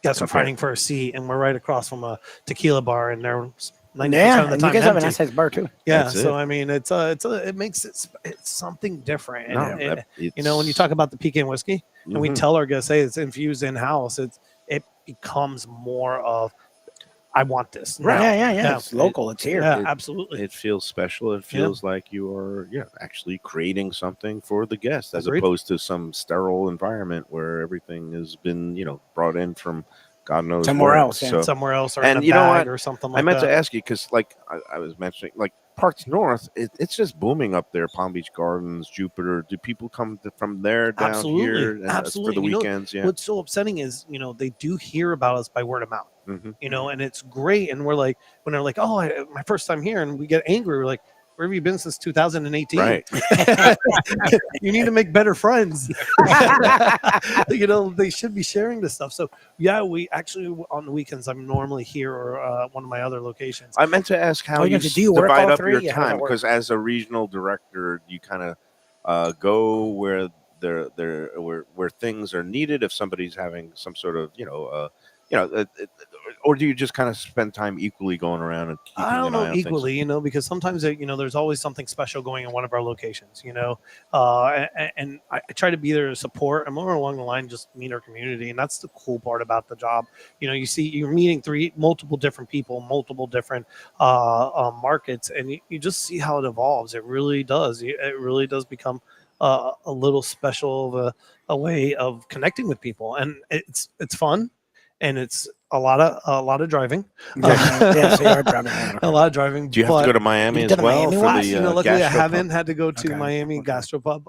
Guests are Okay. fighting for a seat, and we're right across from a tequila bar, and they're 90% Yeah, of the and time you guys have a empty. nice bar too. Yeah, That's so it. I mean, it makes it it's something different. And No, you know, when you talk about the pecan whiskey, and we Mhm. tell our guests, hey, it's infused in house, it becomes more of, I want this. Right. now. Yeah. It's local. It's here. Yeah, It- absolutely. It feels special. It feels like you are, actually creating something for the guest, as Agreed. opposed to some sterile environment where everything has been, brought in from God knows Somewhere where. else, yeah. So Somewhere else, or and in a you know bag what? or something I like meant that. to ask you because, like I was mentioning, like Parks North, it's just booming up there. Palm Beach Gardens, Jupiter. Do people come from there down Absolutely. here and Absolutely. for the You know, weekends? Yeah. What's so upsetting is, they do hear about us by word of mouth. Mhm. And it's great. And we're like, when they're like, oh, my first time here, and we get angry, we're like, where have you been since 2018? Right. You need to make better friends. They should be sharing this stuff. So yeah, we actually, on the weekends, I'm normally here or one of my other locations. I meant to ask how Oh, you do you work divide all up three? your Yeah, how does time, that work? because as a regional director, you kind of go where where things are needed. If somebody's having some sort of or do you just kind of spend time equally going around and keeping I don't an eye know on things? equally, because sometimes there's always something special going in one of our locations, and I try to be there to support. I'm more along the line, just meet our community, and that's the cool part about the job. You see, you're meeting multiple different people, multiple different markets, and you just see how it evolves. It really does. It really does become a little special of a way of connecting with people, and it's fun. And it's a lot of driving. Yeah, so you are driving. A lot of driving. Do you have to go to Miami You've as done well Miami for once? the luckily I gastropub? haven't had to go to Okay, Miami okay. Gastropub.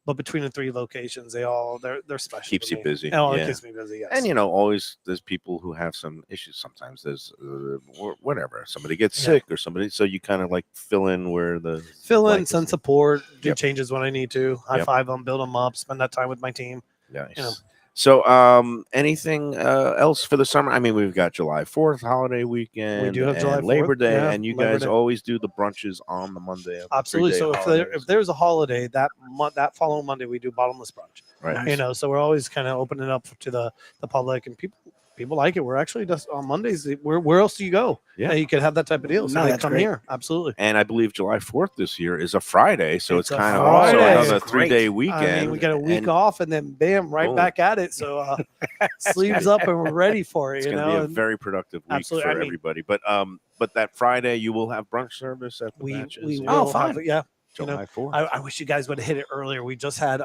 But between the three locations, they're special. Keeps to you me. busy, Oh, yeah. it keeps me busy. Yes. And always there's people who have some issues. Sometimes there's whatever. Somebody gets Yeah. sick or somebody, so you kind of like fill in where the fill in, blank is. send support, do Yep. changes when I need to, high Yep. five them, build them up, spend that time with my team. Nice. So, anything else for the summer? I mean, we've got July 4th holiday weekend. We do have and July Labor 4th, Day, yeah, and you Labor guys Day. always do the brunches on the Monday. Of the Absolutely. 3-day So holidays. if there's a holiday that following Monday, we do bottomless brunch. Right. Nice. So we're always kind of opening up to the public, and people like it. We're actually just on Mondays. Where else do you go? Yeah. You could have that type of deal. So No, they that's come great. here. Absolutely. And I believe July 4th this year is a Friday, so it's It's a kind of also Friday. another That's great. 3-day weekend. I mean, we get a week and off, and then bam, right Boom. back at it. So sleeves up, and we're ready for it. It's You going to be know, a very productive week Absolutely. for I mean- everybody. But that Friday you will have brunch service at the we Batches. we yeah. will fun. have, yeah. July 4th. I wish you guys would have hit it earlier. We just had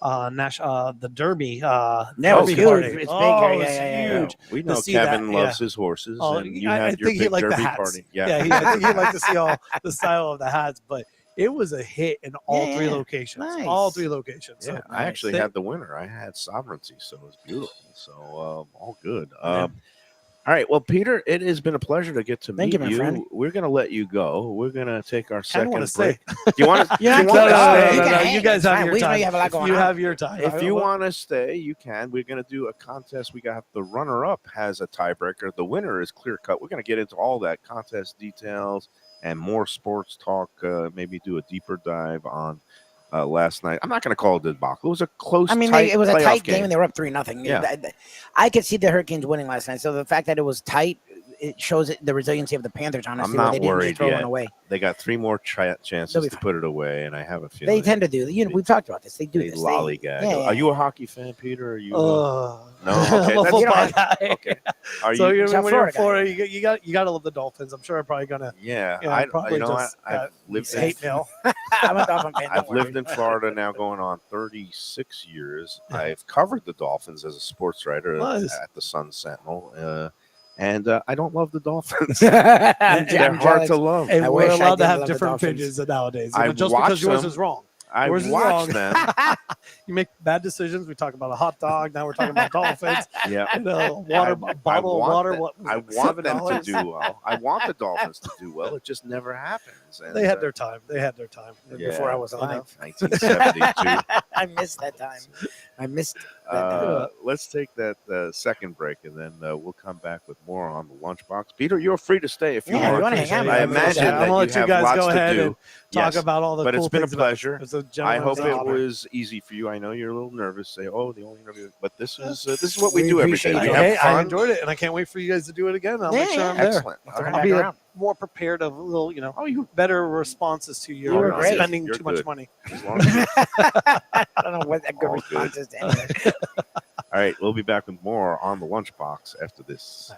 the Derby. Yeah, Derby it's huge. party. It's big. Oh, Yeah, it's yeah. huge. We To know see Kevin that, loves yeah. his horses, Oh, and you I had your think he big liked the Derby hats. party. I think he'd like to see all the style of the hats, but it was a hit in all three Yeah, locations. nice. All three locations. Yeah, So I actually They- had the winner. I had Sovereignty, so it was beautiful. So all good. Yeah. All right, well, Peter, it has been a pleasure to get to Thank meet you, my friend. We're going to let you go. We're going to take our I second want to break. stay. Do you want to? Yeah, you no, want to no, stay? you can hang. You guys It's have fine. your We know time. you have a lot going You on. have your time. If you want to stay, you can. We're going to do a contest. We got the runner-up has a tiebreaker. The winner is clear cut. We're going to get into all that contest details and more sports talk. Maybe do a deeper dive on last night. I'm not going to call it a debacle. It was a close. I mean, tight it was a playoff tight game and they were up 3-0. Yeah. I could see the Hurricanes winning last night. So the fact that it was tight, it shows the resiliency of the Panthers. Honestly, I'm not they didn't worried just throw yet. one away. They got 3 more chances They'll be to fine. put it away, and I have a feeling They tend to do. We've talked about this. They do they this. lollygag. Yeah. Are you a hockey fan, Peter? Are you? No, Okay, I'm a that's- football You guy. Okay. Are So you? you're, South when you're in Florida Florida, you got to love the Dolphins. I'm sure I'm probably gonna Yeah, Yeah, probably you know what? just I've lived in hate mail. I'm a Dolphin fan. I've lived in Florida now going on 36 years. I've covered the Dolphins as a sports writer Nice. at the Sun Sentinel, and I don't love the Dolphins. I'm They're hard jealous. to love. And I we're wish I allowed to did have love the different Dolphins. opinions nowadays. I Just watched because yours them. is wrong. I Yours is watched wrong. them. You make bad decisions. We talk about a hot dog. Now we're talking about Dolphins. Yeah. And a water I bottle of want water. them- What was I it, want them to $7? do well. I want the Dolphins to do well. It just never happens. And, They had their time. They had their time. Yeah. Before I was You know. alive. 1972. I missed that time. I missed that. Let's take that second break, and then we'll come back with more on the Lunchbox. Peter, you're free to stay if you Yeah, if want. you wanna hang out, I man, imagine I'm that gonna you let you have guys lots go to ahead do. and talk Yes. about all the But cool it's been a things about it. pleasure. It's a I gentleman's hope it honor. was easy for you. I know you're a little nervous. Say, "Oh, the only interview," but this is what we We do every appreciate day. it. We Hey, have fun. I enjoyed it, and I can't wait for you guys to do it again. I'll make sure I'm there. Excellent. All Come right. I'll back be around. more prepared of a little, Oh, you better responses to You were your great. spending You're too much good. money. as long as you- I don't know what a good All response good. is to anything. All right, we'll be back with more on the Lunchbox after this.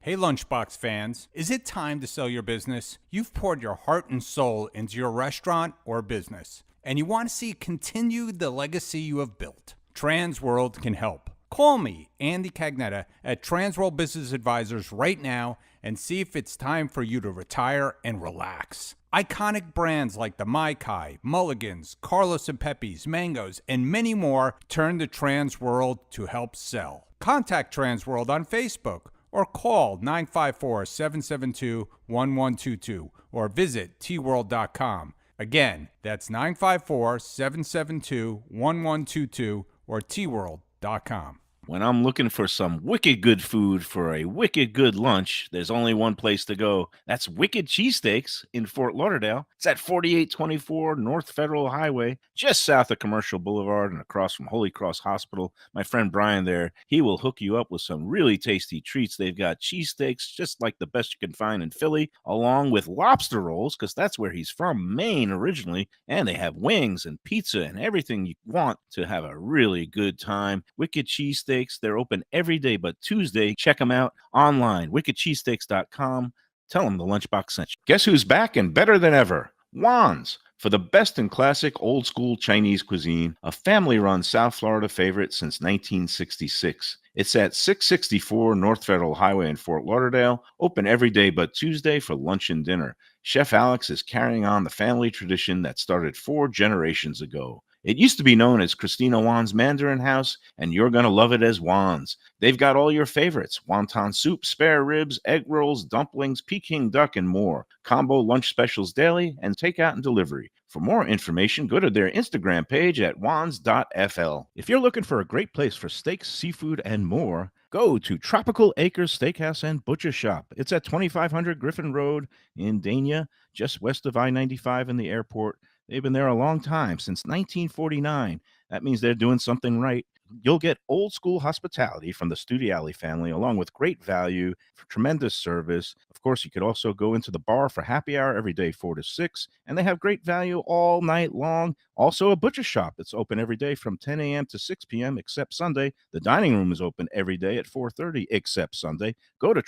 Hey, Lunchbox fans, is it time to sell your business? You've poured your heart and soul into your restaurant or business, and you want to see continue the legacy you have built. Transworld can help. Call me, Andy Cagnetta, at Transworld Business Advisors right now and see if it's time for you to retire and relax. Iconic brands like the Mai Kai, Mulligans, Carlos and Pepe's, Mangoes, and many more turn to Transworld to help sell. Contact Transworld on Facebook or call 954-772-1122 or visit tworld.com. Again, that's 954-772-1122 or tworld.com. When I'm looking for some wicked good food for a wicked good lunch, there's only one place to go. That's Wicked Cheesesteaks in Fort Lauderdale. It's at 4824 North Federal Highway, just south of Commercial Boulevard and across from Holy Cross Hospital. My friend Brian there, he will hook you up with some really tasty treats. They've got cheesesteaks, just like the best you can find in Philly, along with lobster rolls, because that's where he's from, Maine originally. And they have wings and pizza and everything you want to have a really good time. Wicked Cheesesteaks. They're open every day but Tuesday. Check them out online, wickedcheesesteaks.com. Tell them the Lunchbox sent you. Guess who's back and better than ever? Juan's. For the best in classic old school Chinese cuisine, a family-run South Florida favorite since 1966. It's at 664 North Federal Highway in Fort Lauderdale, open every day but Tuesday for lunch and dinner. Chef Alex is carrying on the family tradition that started 4 generations ago. It used to be known as Christina Juan's Mandarin House, and you're going to love it as Juan's. They've got all your favorites: wonton soup, spare ribs, egg rolls, dumplings, Peking duck, and more. Combo lunch specials daily and takeout and delivery. For more information, go to their Instagram page at wans.fl. If you're looking for a great place for steaks, seafood, and more, go to Tropical Acres Steakhouse and Butcher Shop. It's at 2500 Griffin Road in Dania, just west of I-95 and the airport. They've been there a long time, since 1949. That means they're doing something right. You'll get old school hospitality from the Studiali family, along with great value, for tremendous service. Of course, you could also go into the bar for happy hour every day, 4 to 6, and they have great value all night long. Also, a butcher shop that's open every day from 10 a.m. to 6 p.m., except Sunday. The dining room is open every day at 4:30, except Sunday. Go to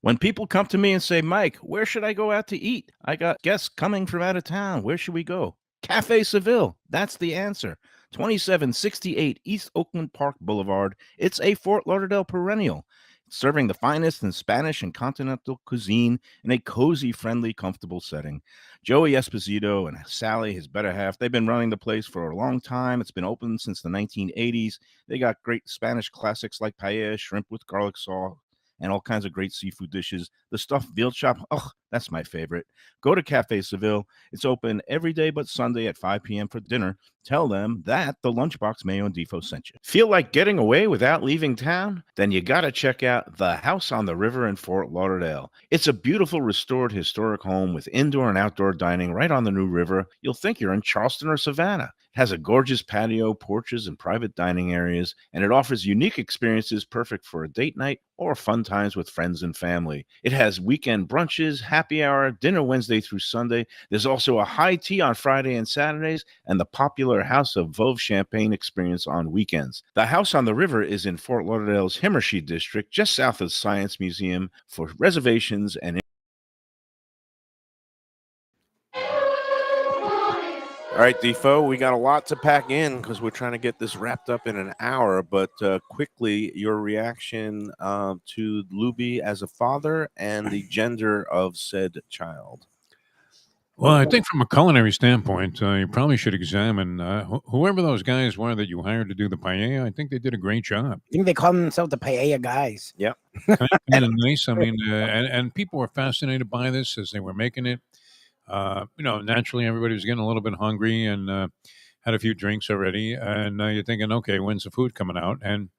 When people come to me and say, Mike, where should I go out to eat? I got guests coming from out of town. Where should we go? Cafe Seville. That's the answer. 2768 East Oakland Park Boulevard. It's a Fort Lauderdale perennial, serving the finest in Spanish and continental cuisine in a cozy, friendly, comfortable setting. Joey Esposito and Sally, his better half, they've been running the place for a long time. It's been open since the 1980s. They got great Spanish classics like paella, shrimp with garlic sauce, and all kinds of great seafood dishes. The stuffed veal chop, That's my favorite. Go to Cafe Seville. It's open every day but Sunday at 5 p.m. for dinner. Tell them that the Lunchbox Mayo and Defo sent you. Feel like getting away without leaving town? Then you got to check out the House on the River in Fort Lauderdale. It's a beautiful restored historic home with indoor and outdoor dining right on the New River. You'll think you're in Charleston or Savannah. It has a gorgeous patio, porches, and private dining areas, and it offers unique experiences perfect for a date night or fun times with friends and family. It has weekend brunches, happy hour, dinner Wednesday through Sunday. There's also a high tea on Friday and Saturdays, and the popular House of Veuve Champagne experience on weekends. The House on the River is in Fort Lauderdale's Himmershey district, just south of the Science Museum. For reservations and All right, Defo, we got a lot to pack in because we're trying to get this wrapped up in an hour. But quickly, your reaction to Lubie as a father and the gender of said child. Well, I think from a culinary standpoint, you probably should examine whoever those guys were that you hired to do the paella. I think they did a great job. I think they call themselves the paella guys. Yep. Kind of nice. I mean, and people were fascinated by this as they were making it. Naturally, everybody was getting a little bit hungry and had a few drinks already. And you're thinking, okay, when's the food coming out? And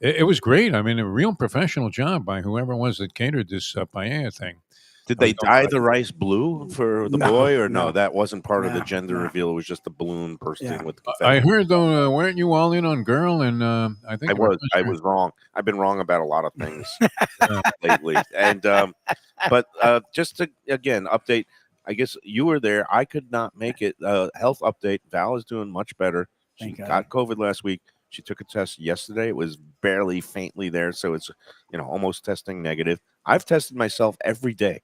it was great. I mean, a real professional job by whoever it was that catered this paella thing. Did they dye the rice blue for the No, boy, or no. no? That wasn't part of the No, gender no. reveal. It was just the balloon bursting Yeah. with the I confetti. heard though, weren't you all in on girl? And I think I was wrong. I've been wrong about a lot of things lately. And but just to again update, I guess you were there. I could not make it. Health update. Val is doing much better. She Thank God. got COVID last week. She took a test yesterday. It was barely faintly there, so it's almost testing negative. I've tested myself every day.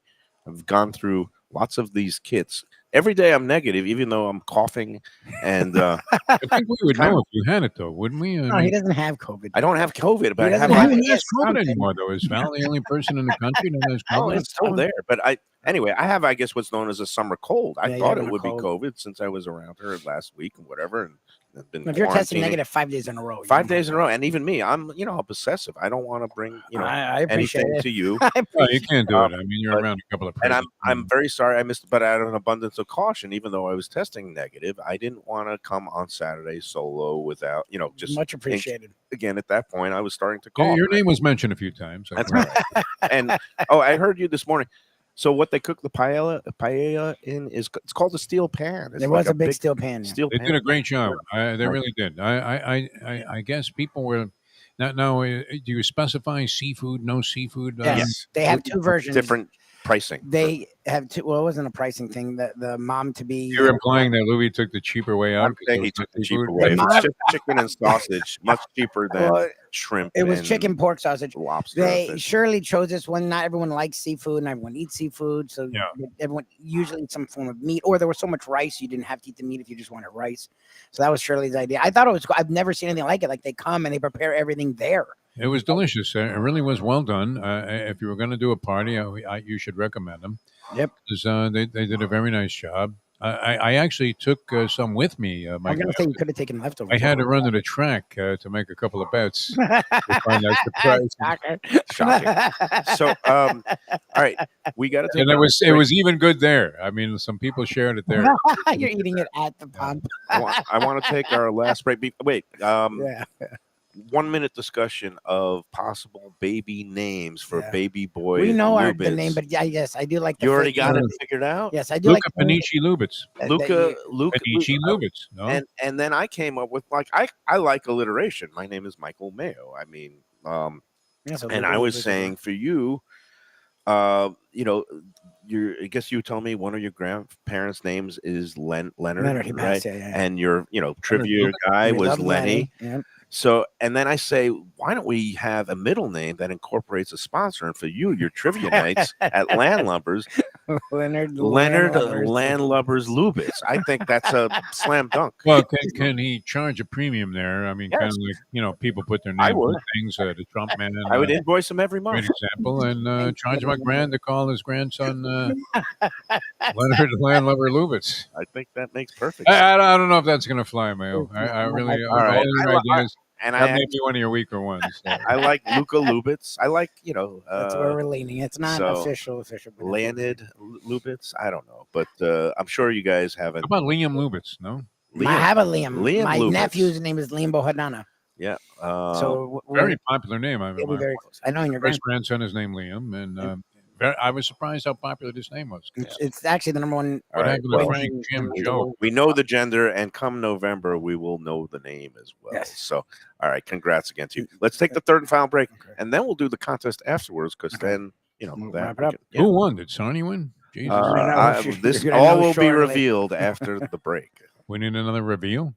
I've gone through lots of these kits. Every day I'm negative, even though I'm coughing. And I think we would know if you had it, though, wouldn't we? No, he doesn't have COVID. I don't have COVID, but I doesn't have have Who it. has COVID something. anymore, though? Is Val the only person in the country that has Oh, COVID? it's still there. But anyway, I have, I guess, what's known as a summer cold. I Yeah, you thought have it a would cold. be COVID since I was around her last week and whatever. And I've been If you're testing quarantining negative 5 days in a row, 5 days in a row. And even me, I'm obsessive. I don't want to bring I appreciate anything it. to you. I No, you appreciate can't do it. I mean, you're but- around a couple of And presents. I'm very sorry I missed, but out of an abundance of caution, even though I was testing negative, I didn't want to come on Saturday solo without, just much appreciated. again at that point I was starting to Yeah, cough. your name was mentioned a few times. That's right. And I heard you this morning. So what they cook the paella in is it's called a steel pan. It's There like was a big steel pan. Yeah. steel They pan. did a great job. They Right. really did. I guess people were. Now, do you specify seafood? No seafood? Yes, they have two versions. different pricing. They have two. Well, it wasn't a pricing thing. The mom to be. You're implying that Louis took the cheaper way out. I'm saying he because took the of cheaper seafood? way. The It's mom- just chicken and sausage, much cheaper than Well, shrimp. it was and chicken, pork, sausage. lobster. They fish. surely chose this one. Not everyone likes seafood, and everyone eats seafood. So Yeah. everyone usually eats some form of meat, or there was so much rice you didn't have to eat the meat if you just wanted rice. So that was Shirley's idea. I thought it was. I've never seen anything like it. Like they come and they prepare everything there. It was delicious. It really was well done. If you were going to do a party, you should recommend them. Yep. Because they did a very nice job. I actually took some with me. I'm Mike. gonna say you could have taken leftovers. I had to run to the track to make a couple of bets. to find out the price. Shocker. So, all right, we got to take. And it was even good there. I mean, some people shared it there. You're eating it at the pump. I want to take our last break. Wait, Yeah. 1 minute discussion of possible baby names for Yeah. baby boy. We know the Lubitz. name, but yeah, yes, I do like. The You already fake got it name. figured out. Yes, I do Luca like. the name Panici Lubitz. that Luca, you- Luca, Panici Lubitz. No? and then I came up with I like alliteration. My name is Michael Mayo. I mean, yeah, so and Luca I was Lubitz. saying for you, I guess you told me one of your grandparents' names is Leonard, Leonard, he right? passed, yeah. And your trivia Lubitz. guy We was love Lenny. Yeah. So, and then I say, why don't we have a middle name that incorporates a sponsor? And for you, your trivia nights at Landlubbers, Leonard Landlubbers Landlubbers. Lubitz. I think that's a slam dunk. Well, can he charge a premium there? I mean, kind Yes. of like, people put their I names would. on things. The Trump man. I would invoice him every great month. example, and charge him $1,000 to call his grandson Leonard Landlubber Lubitz. I think that makes perfect. I don't know if that's going to fly, Mayo. I really. All right. my other ideas- And That may be one of your weaker ones. I like Luka Lubitz. I like, That's where we're leaning. It's not so official, but it's Leonid Lubitz. I don't know, but I'm sure you guys haven't. How about Liam Lubitz? No, I have a Liam. Liam My Lubitz. nephew's name is Liam Bohadana. Yeah. So very popular name. I we'll mean, be very close. I know your first grandson is named Liam, and I was surprised how popular this name was. It's actually the number one. All right. Well, Frank, Jim, Joe. We know the gender, and come November, we will know the name as well. Yes. So, all right, congrats again to you. Let's take the third and final break, and then we'll do the contest afterwards, because then, We'll that wrap it up. Who won? Did Sonny win? Jesus. This You're gonna all know will be shortly. revealed after the break. We need another reveal.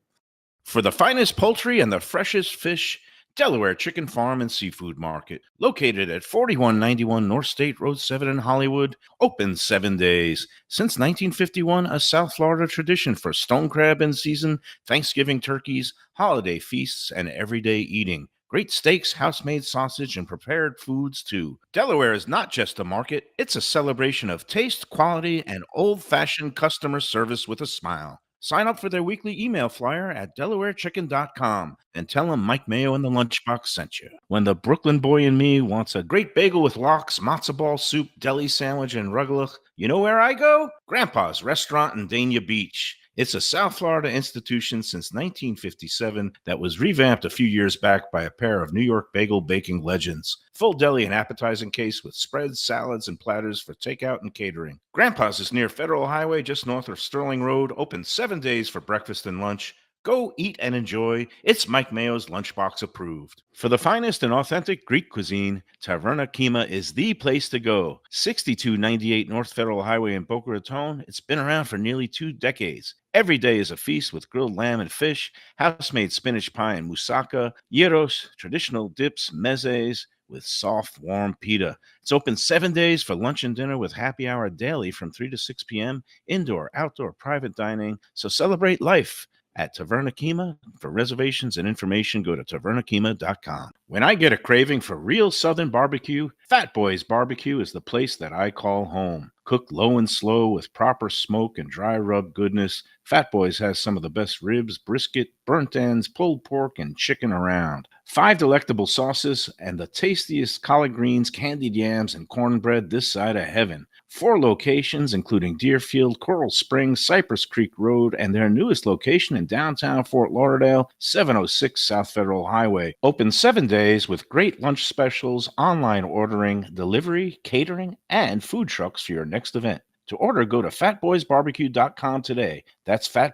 For the finest poultry and the freshest fish, Delaware Chicken Farm and Seafood Market, located at 4191 North State Road 7 in Hollywood, open 7 days. Since 1951, a South Florida tradition for stone crab in season, Thanksgiving turkeys, holiday feasts, and everyday eating. Great steaks, house-made sausage, and prepared foods, too. Delaware is not just a market, it's a celebration of taste, quality, and old-fashioned customer service with a smile. Sign up for their weekly email flyer at DelawareChicken.com and tell them Mike Mayo and the Lunchbox sent you. When the Brooklyn boy in me wants a great bagel with lox, matzo ball soup, deli sandwich, and rugelach, you know where I go? Grandpa's Restaurant in Dania Beach. It's a South Florida institution since 1957 that was revamped a few years back by a pair of New York bagel baking legends. Full deli and appetizing case with spreads, salads, and platters for takeout and catering. Grandpa's is near Federal Highway just north of Sterling Road, open 7 days for breakfast and lunch. Go eat and enjoy. It's Mike Mayo's Lunchbox approved. For the finest and authentic Greek cuisine, Taverna Kima is the place to go. 6298 North Federal Highway in Boca Raton. It's been around for nearly 2 decades. Every day is a feast with grilled lamb and fish, house-made spinach pie and moussaka, gyros, traditional dips, mezes, with soft, warm pita. It's open 7 days for lunch and dinner with happy hour daily from 3 to 6 p.m., indoor, outdoor, private dining. So celebrate life at Taverna Kima. For reservations and information, go to tavernakima.com. When I get a craving for real Southern barbecue, Fat Boys Barbecue is the place that I call home. Cooked low and slow with proper smoke and dry rub goodness, Fat Boys has some of the best ribs, brisket, burnt ends, pulled pork, and chicken around. 5 delectable sauces and the tastiest collard greens, candied yams, and cornbread this side of heaven. 4 locations, including Deerfield, Coral Springs, Cypress Creek Road, and their newest location in downtown Fort Lauderdale, 706 South Federal Highway. Open 7 days with great lunch specials, online ordering, delivery, catering, and food trucks for your next event. To order, go to fatboysbarbecue.com today. That's fat.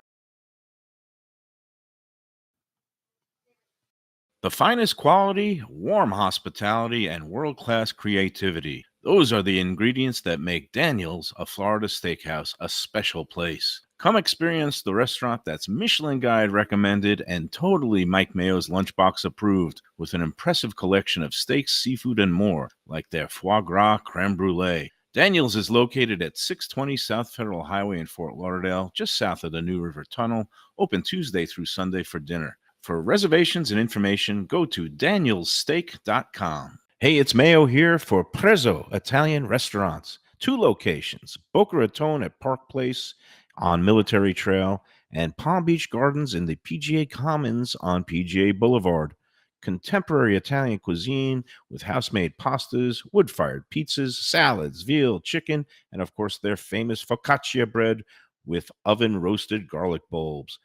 The finest quality, warm hospitality, and world-class creativity. Those are the ingredients that make Daniel's, a Florida steakhouse, a special place. Come experience the restaurant that's Michelin Guide recommended and totally Mike Mayo's Lunchbox approved, with an impressive collection of steaks, seafood, and more, like their foie gras creme brulee. Daniel's is located at 620 South Federal Highway in Fort Lauderdale, just south of the New River Tunnel, open Tuesday through Sunday for dinner. For reservations and information, go to danielssteak.com. Hey, it's Mayo here for Prezzo Italian Restaurants. 2 locations, Boca Raton at Park Place on Military Trail and Palm Beach Gardens in the PGA Commons on PGA Boulevard. Contemporary Italian cuisine with house-made pastas, wood-fired pizzas, salads, veal, chicken, and of course their famous focaccia bread with oven-roasted garlic bulbs.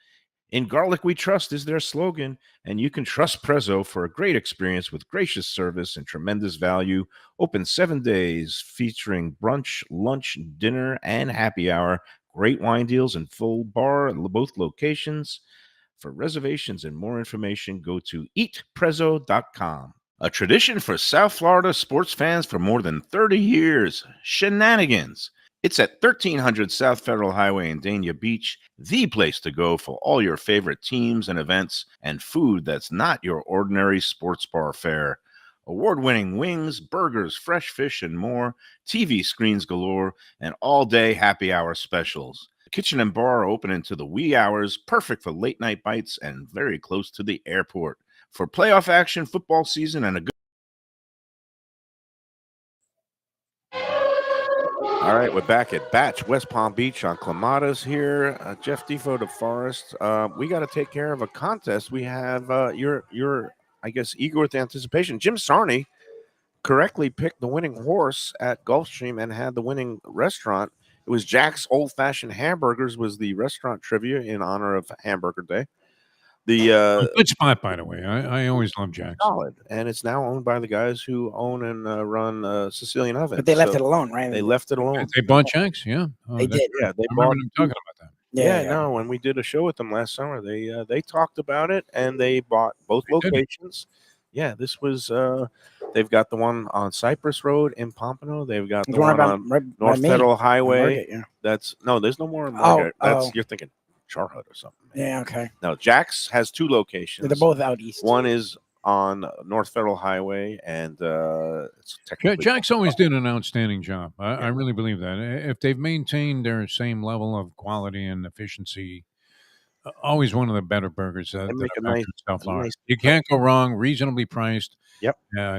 In Garlic We Trust is their slogan, and you can trust Prezzo for a great experience with gracious service and tremendous value. Open 7 days featuring brunch, lunch, dinner, and happy hour. Great wine deals and full bar at both locations. For reservations and more information, go to eatprezzo.com. A tradition for South Florida sports fans for more than 30 years, Shenanigans. It's at 1300 South Federal Highway in Dania Beach, the place to go for all your favorite teams and events and food that's not your ordinary sports bar fare. Award-winning wings, burgers, fresh fish, and more, TV screens galore, and all-day happy hour specials. The kitchen and bar are open into the wee hours, perfect for late-night bites and very close to the airport. For playoff action, football season, and a good All right, we're back at Batch, West Palm Beach on Clematis here. Jeff Defo to Forest. We got to take care of a contest. We have your I guess eager with anticipation. Jim Sarney correctly picked the winning horse at Gulfstream and had the winning restaurant. It was Jack's Old Fashioned Hamburgers was the restaurant trivia in honor of Hamburger Day. The Good spot, by the way. I always love Jack's. solid, and it's now owned by the guys who own and run Sicilian Oven. But they left So it alone, right? They left it alone. They bought Jack's, yeah. They did. Yeah, they I bought. remember them talking about that. Yeah, no. When we did a show with them last summer, they talked about it and they bought both They did. locations. Yeah, this was. They've got the one on Cypress Road in Pompano. They've got the The one one about on right North by me. Federal Highway. Market, yeah. That's no. There's no more in Market. That's oh. you're thinking Charhood or something. Yeah, okay. No, Jack's has two locations. They're both out east. One is on North Federal Highway, and it's technically Jack's always did an outstanding job. I really believe that. If they've maintained their same level of quality and efficiency, always one of the better burgers that make a I've had nice- in South Florida. nice- You can't go wrong. Reasonably priced. Yep.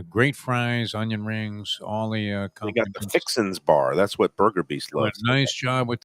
Great fries, onion rings, all the They got the condiments. Fixins bar. That's what Burger Beast Doing loves. a nice job with